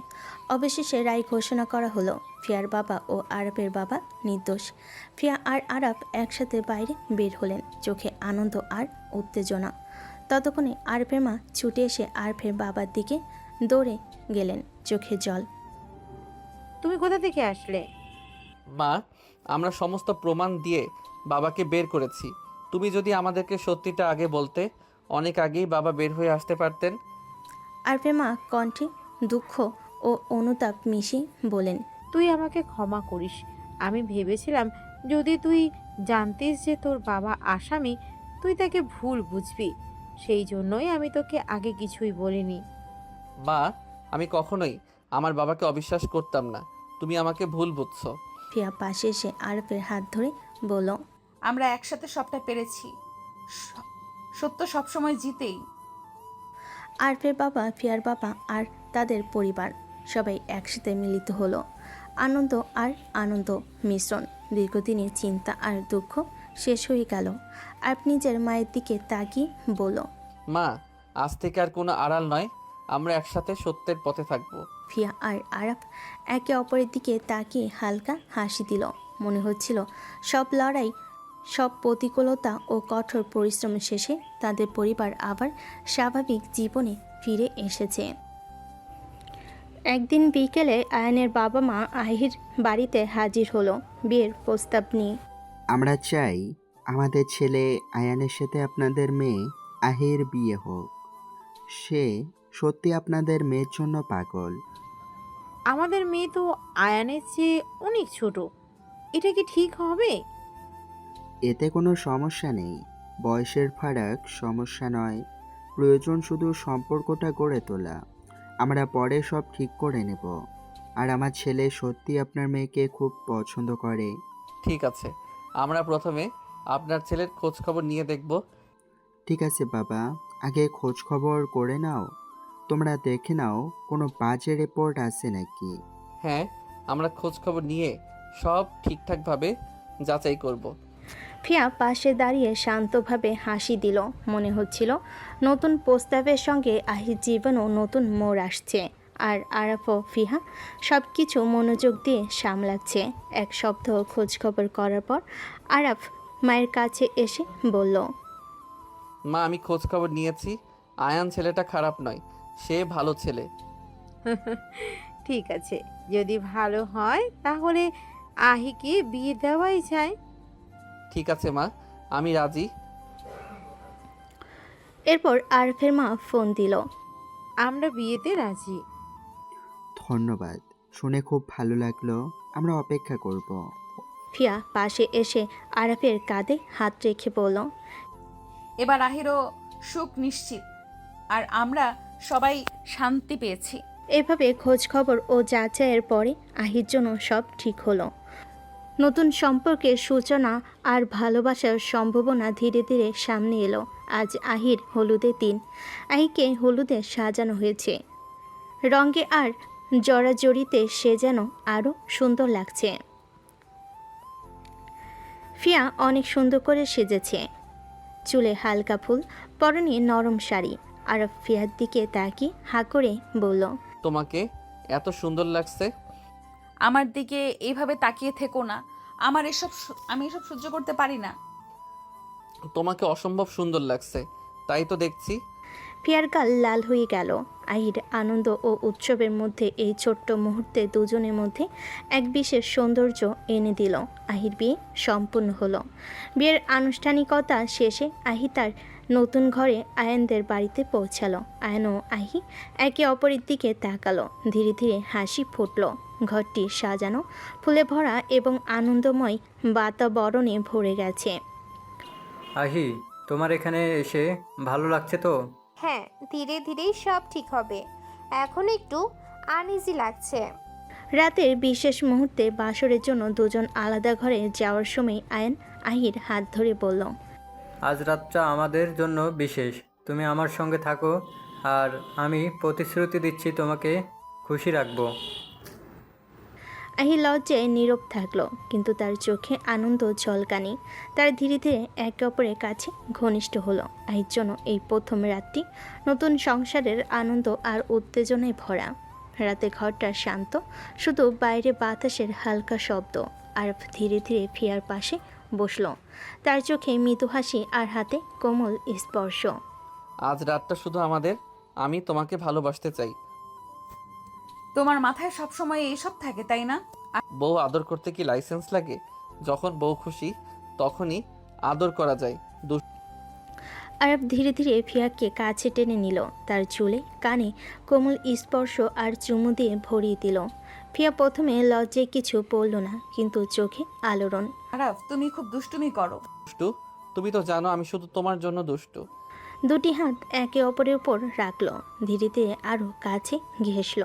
অবশেষে রায় ঘোষণা করা হলো, ফিয়ার বাবা ও আরাফের বাবা নির্দোষ। ফিয়া আর আরাফ একসাথে বাইরে বের হলেন, চোখে আনন্দ আর উত্তেজনা। ততক্ষণে আরফের মা ছুটে এসে আরফের বাবার দিকে দৌড়ে গেলেন, চোখে জল। তুমি কোথা থেকে আসলে? মা, আমরা সমস্ত প্রমাণ দিয়ে বাবাকে বের করেছি। তুমি যদি আমাদেরকে সত্যিটা আগে বলতে, অনেক আগেই বাবা বের হয়ে আসতে পারতেন। আরফের মা কণ্ঠে দুঃখ ও অনুতাপ মিশিয়ে বলেন, তুই আমাকে ক্ষমা করিস। আমি ভেবেছিলাম যদি তুই জানতিস যে তোর বাবা আসামি, তুই তাকে ভুল বুঝবি। সেই জন্যই আমি তোকে আগে কিছুই বলিনি। মা, আমি কখনোই আমার বাবাকে অবিশ্বাস করতাম না। তুমি আমাকে ভুল বুঝছো। ফিয়া পাশে এসে আরফের হাত ধরে বলল, আমরা একসাথে সবটা পেরেছি। সত্য সবসময় জিতেই। আরফের বাবা, ফিয়ার বাবা আর তাদের পরিবার সবাই একসাথে মিলিত হলো। আনন্দ আর আনন্দ মিশ্রণ। দীর্ঘদিনের চিন্তা আর দুঃখ শেষ হয়ে গেল। আর নিজের মায়ের দিকে তাকিয়ে বলল, মা, আজ থেকে আর কোনো আড়াল নয়, আমরা একসাথে সত্যের পথে থাকবো। ফিয়া আর আরাফ একে অপরের দিকে তাকিয়ে হালকা হাসি দিল। মনে হচ্ছিল সব লড়াই, সব প্রতিকূলতা ও কঠোর পরিশ্রম শেষে তাদের পরিবার আবার স্বাভাবিক জীবনে ফিরে এসেছে। একদিন বিকেলে আয়ানের বাবা মা আহির বাড়িতে হাজির হলো বিয়ের প্রস্তাব নিয়ে। আমরা চাই আমাদের ছেলে আয়ানের সাথে আপনাদের মেয়ে আহির বিয়ে হোক। সে সত্যি আপনাদের মেয়ের জন্য পাগল। আমাদের মেয়ে তো আয়ানের চেয়ে অনেক ছোট, এটা কি ঠিক হবে? এতে কোনো সমস্যা নেই। বয়সের ফারাক সমস্যা নয়, প্রয়োজন শুধু সম্পর্কটা গড়ে তোলা। আমরা পরে সব ঠিক করে নেব। আর আমার ছেলে সত্যি আপনার মেয়েকে খুব পছন্দ করে। ঠিক আছে, আমরা প্রথমে আপনার ছেলের খোঁজ খবর নিয়ে দেখব। ঠিক আছে বাবা, আগে খোঁজ খবর করে নাও। তোমরা দেখে নাও কোনো বাজে রিপোর্ট আছে নাকি। হ্যাঁ, আমরা খোঁজ খবর নিয়ে সব ঠিকঠাকভাবে যাচাই করব। ফিয়া পাশে দাঁড়িয়ে শান্তভাবে হাসি দিল। মনে হচ্ছিল নতুন প্রস্তাবের সঙ্গে আহির জীবনও নতুন মোড় আসছে। আর আরাফ ও ফিহা সব কিছু মনোযোগ দিয়ে সামলাচ্ছে। এক সপ্তাহ খোঁজখবর করার পর আরাফ মায়ের কাছে এসে বলল, মা, আমি খোঁজ খবর নিয়েছি। আয়ান ছেলেটা খারাপ নয়, সে ভালো ছেলে। ঠিক আছে, যদি ভালো হয় তাহলে আহিকে বিয়ে দেওয়াই যায়। ঠিক আছে মা, আমি রাজি। এরপর আরাফের মা ফোন দিল। আমরা বিয়েতে রাজি। ধন্যবাদ, শুনে খুব ভালো লাগলো। আমরা অপেক্ষা করব। ফিয়া পাশে এসে আরাফের কাঁধে হাত রেখে বলল, এবার আহিরও সুখ নিশ্চিত, আর আমরা সবাই শান্তি পেয়েছি। এভাবে খোঁজ খবর ও যাচাইয়ের পরে আহির জন্য সব ঠিক হলো। নতুন সম্পর্কের সূচনা আর ভালোবাসার সম্ভাবনা ধীরে ধীরে সামনে এলো। আজ আহির হলুদের দিন। আহিকে হলুদে সাজানো হয়েছে। রঙে আর জড়াজড়িতে সে যেন আরও সুন্দর লাগছে। ফিয়া অনেক সুন্দর করে সেজেছে। চুলে হালকা ফুল, পরনে নরম শাড়ি। আর ফিয়ার দিকে তাকিয়ে হা করে বলল, তোমাকে এত সুন্দর লাগছে। আমার দিকে এইভাবে তাকিয়ে থেকো না। আমি এসব সহ্য করতে পারি না। তোমাকে অসম্ভব সুন্দর লাগছে, তাই তো দেখছি। ফিয়ার গাল লাল হয়ে গেল। আহির আনন্দ ও উৎসবের মধ্যে এই ছোট্ট মুহূর্তে দুজনের মধ্যে এক বিশেষ সৌন্দর্য এনে দিল। আহির বিয়ে সম্পূর্ণ হলো। বিয়ের আনুষ্ঠানিকতা শেষে আহি তার নতুন ঘরে আয়ানদের বাড়িতে পৌঁছালো। আয়ান ও আহি একে অপরের দিকে তাকালো। ধীরে ধীরে হাসি ফুটল। ঘরটি সাজানো, ফুলে ভরা এবং আনন্দময় বাতাবরণে ভরে গেছে। আহি, তোমার এখানে এসে ভালো লাগছে তো? হ্যাঁ, ধীরে ধীরেই সব ঠিক হবে। এখন একটু আনইজি লাগছে। রাতের বিশেষ মুহূর্তে বাসরের জন্য দুজন আলাদা ঘরে যাওয়ার সময় আয়ান আহির হাত ধরে বলল, আজ রাতটা আমাদের জন্য বিশেষ। তুমি আমার সঙ্গে থাকো, আর আমি প্রতিশ্রুতি দিচ্ছি তোমাকে খুশি রাখবো। আহি লজ্জায় নীরব থাকলো, কিন্তু তার চোখে আনন্দ ঝলকানি। তার ধীরে ধীরে একে অপরের কাছে ঘনিষ্ঠ হলো। আহির জন্য এই প্রথম রাতটি নতুন সংসারের আনন্দ আর উত্তেজনায় ভরা। রাতে ঘরটা শান্ত, শুধু বাইরে বাতাসের হালকা শব্দ। আর ধীরে ধীরে ফিয়ার পাশে বসলো। তার চোখে মৃদু হাসি আর হাতে কোমল স্পর্শ। আজ রাতটা শুধু আমাদের। আমি তোমাকে ভালোবাসতে চাই। তোমার মাথায় সবসময় এইসব থাকে, তাই না? বউ আদর করতে কি লাইসেন্স লাগে? যখন বউ খুশি তখনই আদর করা যায়। আরব ধীরে ধীরে ফিয়াকে কাছে টেনে নিল। তার চুলে কানে কোমল স্পর্শ আর চুমু দিয়ে ভরিয়ে দিল। ফিয়া প্রথমে লজ্জায় কিছু বলল না, কিন্তু চোখে আলোড়ন। আরাফ, তুমি খুব দুষ্টুমি করো। দুষ্টু? তুমি তো জানো আমি শুধু তোমার জন্য দুষ্টু। দুটি হাত একে অপরের উপর রাখলো। ধীরে ধীরে আরও কাছে ঘেঁষল।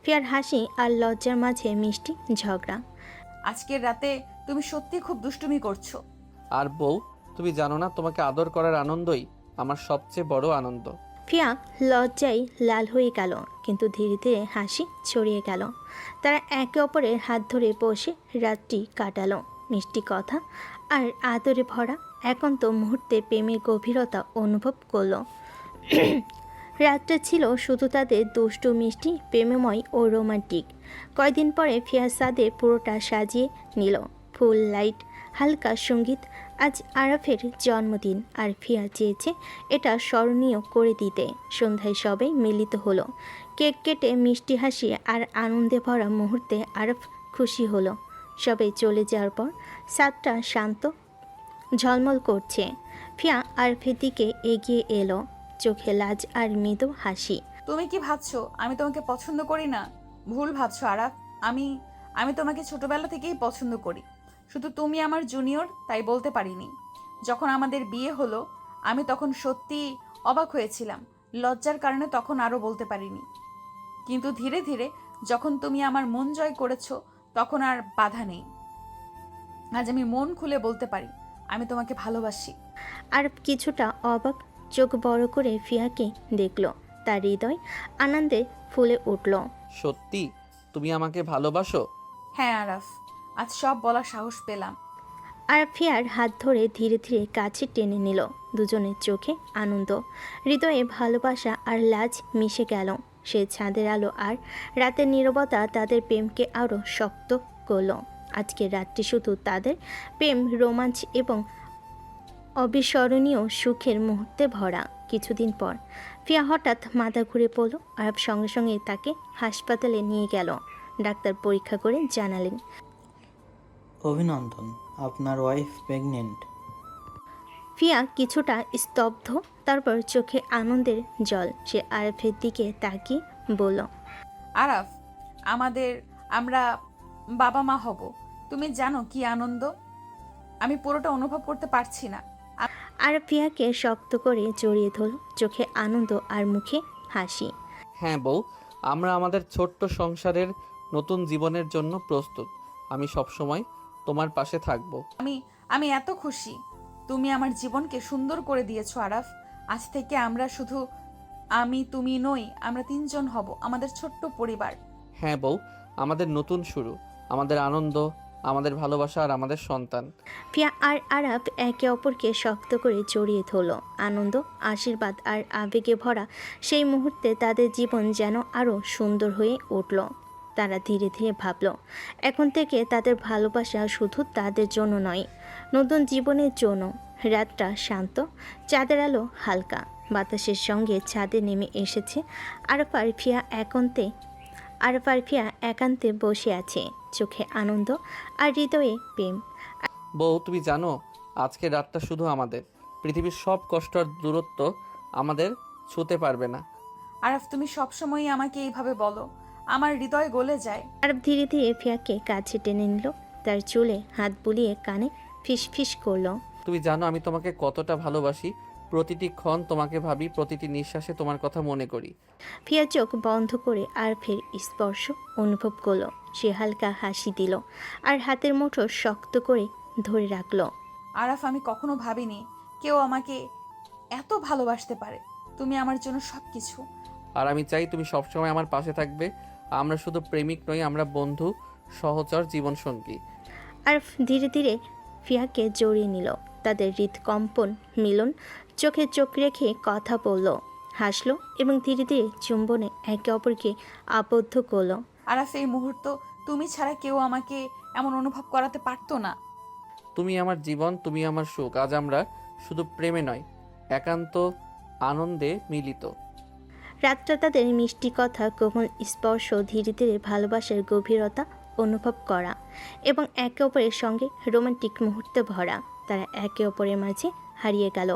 ফিয়ার হাসি আর লজ্জার মাঝে মিষ্টি ঝগড়া। আজকের রাতে তুমি সত্যি খুব দুষ্টুমি করছো। আর বউ, তুমি জানো না তোমাকে আদর করার আনন্দই আমার সবচেয়ে বড় আনন্দ। ফিয়া লজ্জায় লাল হয়ে গেল, কিন্তু ধীরে ধীরে হাসি ছড়িয়ে গেল। তারা একে অপরের হাত ধরে বসে রাতটি কাটালো। মিষ্টি কথা আর আদরে ভরা একান্ত মুহূর্তে প্রেমের গভীরতা অনুভব করলো। রাতটা ছিল শুধু তাদের দুষ্টু, মিষ্টি, প্রেমময় ও রোমান্টিক। কয়দিন পরে ফিয়া সাদে পুরোটা সাজিয়ে নিল। ফুল, লাইট, হালকা সঙ্গীত। আজ আরাফের জন্মদিন, আর ফিয়া চেয়েছে এটা স্মরণীয় করে দিতে। সন্ধ্যায় সবাই মিলিত হলো। কেক কেটে মিষ্টি হাসি আর আনন্দে ভরা মুহূর্তে আরাফ খুশি হলো। সবাই চলে যাওয়ার পর সাদটা শান্ত ঝলমল করছে। ফিয়া আরাফের দিকে এগিয়ে এলো, চোখে লাজ আর মৃদু হাসি। তুমি কি ভাবছো আমি তোমাকে পছন্দ করি না? ভুল ভাবছো আরাফ। আমি তোমাকে ছোটবেলা থেকেই পছন্দ করি। শুধু তুমি আমার জুনিয়র, তাই বলতে পারিনি। যখন আমাদের বিয়ে হলো আমি তখন সত্যি অবাক হয়েছিলাম। লজ্জার কারণে তখন আরও বলতে পারিনি। কিন্তু ধীরে ধীরে যখন তুমি আমার মন জয় করেছো তখন আর বাধা নেই। আজ আমি মন খুলে বলতে পারি আমি তোমাকে ভালোবাসি। আর কিছুটা অবাক চোখ বড় করে ফিয়াকে দেখল। তার হৃদয় আনন্দে ফুলে উঠল। সত্যি তুমি আমাকে ভালোবাসো? হ্যাঁ আরাফ, আজ সব বলার সাহস পেলাম। আরাফ ফিয়ার হাত ধরে ধীরে ধীরে কাছে টেনে নিল। দুজনের চোখে আনন্দ, হৃদয়ে ভালোবাসা আর লাজ মিশে গেল। সে ছাদের আলো আর রাতের নীরবতা তাদের প্রেমকে আরও শক্ত করল। আজকের রাতটি শুধু তাদের প্রেম, রোমাঞ্চ এবং অবিস্মরণীয় সুখের মুহূর্তে ভরা। কিছুদিন পর ফিয়া হঠাৎ মাথা ঘুরে পড়ল। আরাফ সঙ্গে সঙ্গে তাকে হাসপাতালে নিয়ে গেল। ডাক্তার পরীক্ষা করে জানালেন, অভিনন্দন, আপনার ওয়াইফ প্রেগনেন্ট। ফিয়া কিছুটা স্তব্ধ, তারপর চোখে আনন্দের জল। সে আরাফের দিকে তাকিয়ে বলল, আরাফ, আমরা বাবা মা হব। তুমি জানো কি আনন্দ? আমি পুরোটা অনুভব করতে পারছি না। আরাফ ফিয়াকে শক্ত করে জড়িয়ে ধরল, চোখে আনন্দ আর মুখে হাসি। হ্যাঁ বউ, আমরা আমাদের ছোট্ট সংসারের নতুন জীবনের জন্য প্রস্তুত। আমি সবসময় তোমার পাশে থাকবো। আমি এত খুশি। তুমি আমার জীবনকে সুন্দর করে দিয়েছো আরাফ। আজ থেকে আমরা শুধু আমি তুমি নই, আমরা তিনজন হব, আমাদের ছোট্ট পরিবার। হ্যাঁ বউ, আমাদের নতুন শুরু, আমাদের আনন্দ, আমাদের ভালোবাসা আর আমাদের সন্তান। ফিয়া আর আরাফ একে অপরকে শক্ত করে জড়িয়ে ধরল। আনন্দ, আশীর্বাদ আর আবেগে ভরা সেই মুহূর্তে তাদের জীবন যেন আরও সুন্দর হয়ে উঠল। তারা ধীরে ধীরে ভাবল, এখন থেকে তাদের ভালোবাসা শুধু তাদের জন্য নয়, নতুন জীবনের জন্য। রাতটা শান্ত, চাঁদের আলো হালকা, বাতাসের সঙ্গে ছাদে নেমে এসেছে। আরাফ আর ফিয়া একান্তে বসে আছে, চোখে আনন্দ আর হৃদয়ে প্রেম। বউ, তুমি জানো আজকের রাতটা শুধু আমাদের। পৃথিবীর সব কষ্ট আর দূরত্ব আমাদের ছুঁতে পারবে না। আরাফ, তুমি সবসময়ই আমাকে এইভাবে বলো, আমার হৃদয় গলে যায়। আরাফ ধীরে ধীরে ফিয়াকে কাছে টেনে নিল, তার চুলে হাত বুলিয়ে কানে ফিস ফিস করলো। তুমি জানো আমি তোমাকে কতটা ভালোবাসি। প্রতিটি ক্ষণ তোমাকে ভাবি, প্রতিটি নিঃশ্বাসে তোমার কথা মনে করি। ফিয়া চোখ বন্ধ করে আরাফের স্পর্শ অনুভব করলো। সে হালকা হাসি দিল আর হাতের মুঠো শক্ত করে ধরে রাখলো। আরাফ, আমি কখনো ভাবিনি কেউ আমাকে এত ভালোবাসতে পারে। তুমি আমার জন্য সবকিছু। আর আমি চাই তুমি সবসময় আমার পাশে থাকবে। আমরা শুধু প্রেমিক নই, আমরা বন্ধু, সহচর, জীবনসঙ্গী। আরাফ ধীরে ধীরে ফিয়াকে জড়িয়ে নিল। তাদের হৃদকম্পন মিলন, চোখে চোখ রেখে কথা বলল, হাসলো এবং ধীরে ধীরে চুম্বনে একে অপরকে আবদ্ধ করলো। আরাফ, এই মুহূর্ত তুমি ছাড়া কেউ আমাকে এমন অনুভব করাতে পারতো না। তুমি আমার জীবন, তুমি আমার সুখ। আজ আমরা শুধু প্রেমে নয়, একান্ত আনন্দে মিলিত। রাতটা তাদের মিষ্টি কথা, কোমল স্পর্শ, ধীরে ধীরে ভালোবাসার গভীরতা অনুভব করা এবং একে অপরের সঙ্গে রোমান্টিক মুহূর্তে ভরা। তারা একে অপরের মাঝে হারিয়ে গেল।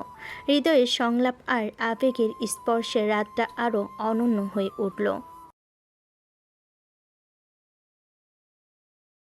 হৃদয়ের সংলাপ আর আবেগের স্পর্শে রাতটা আরও অনন্য হয়ে উঠল।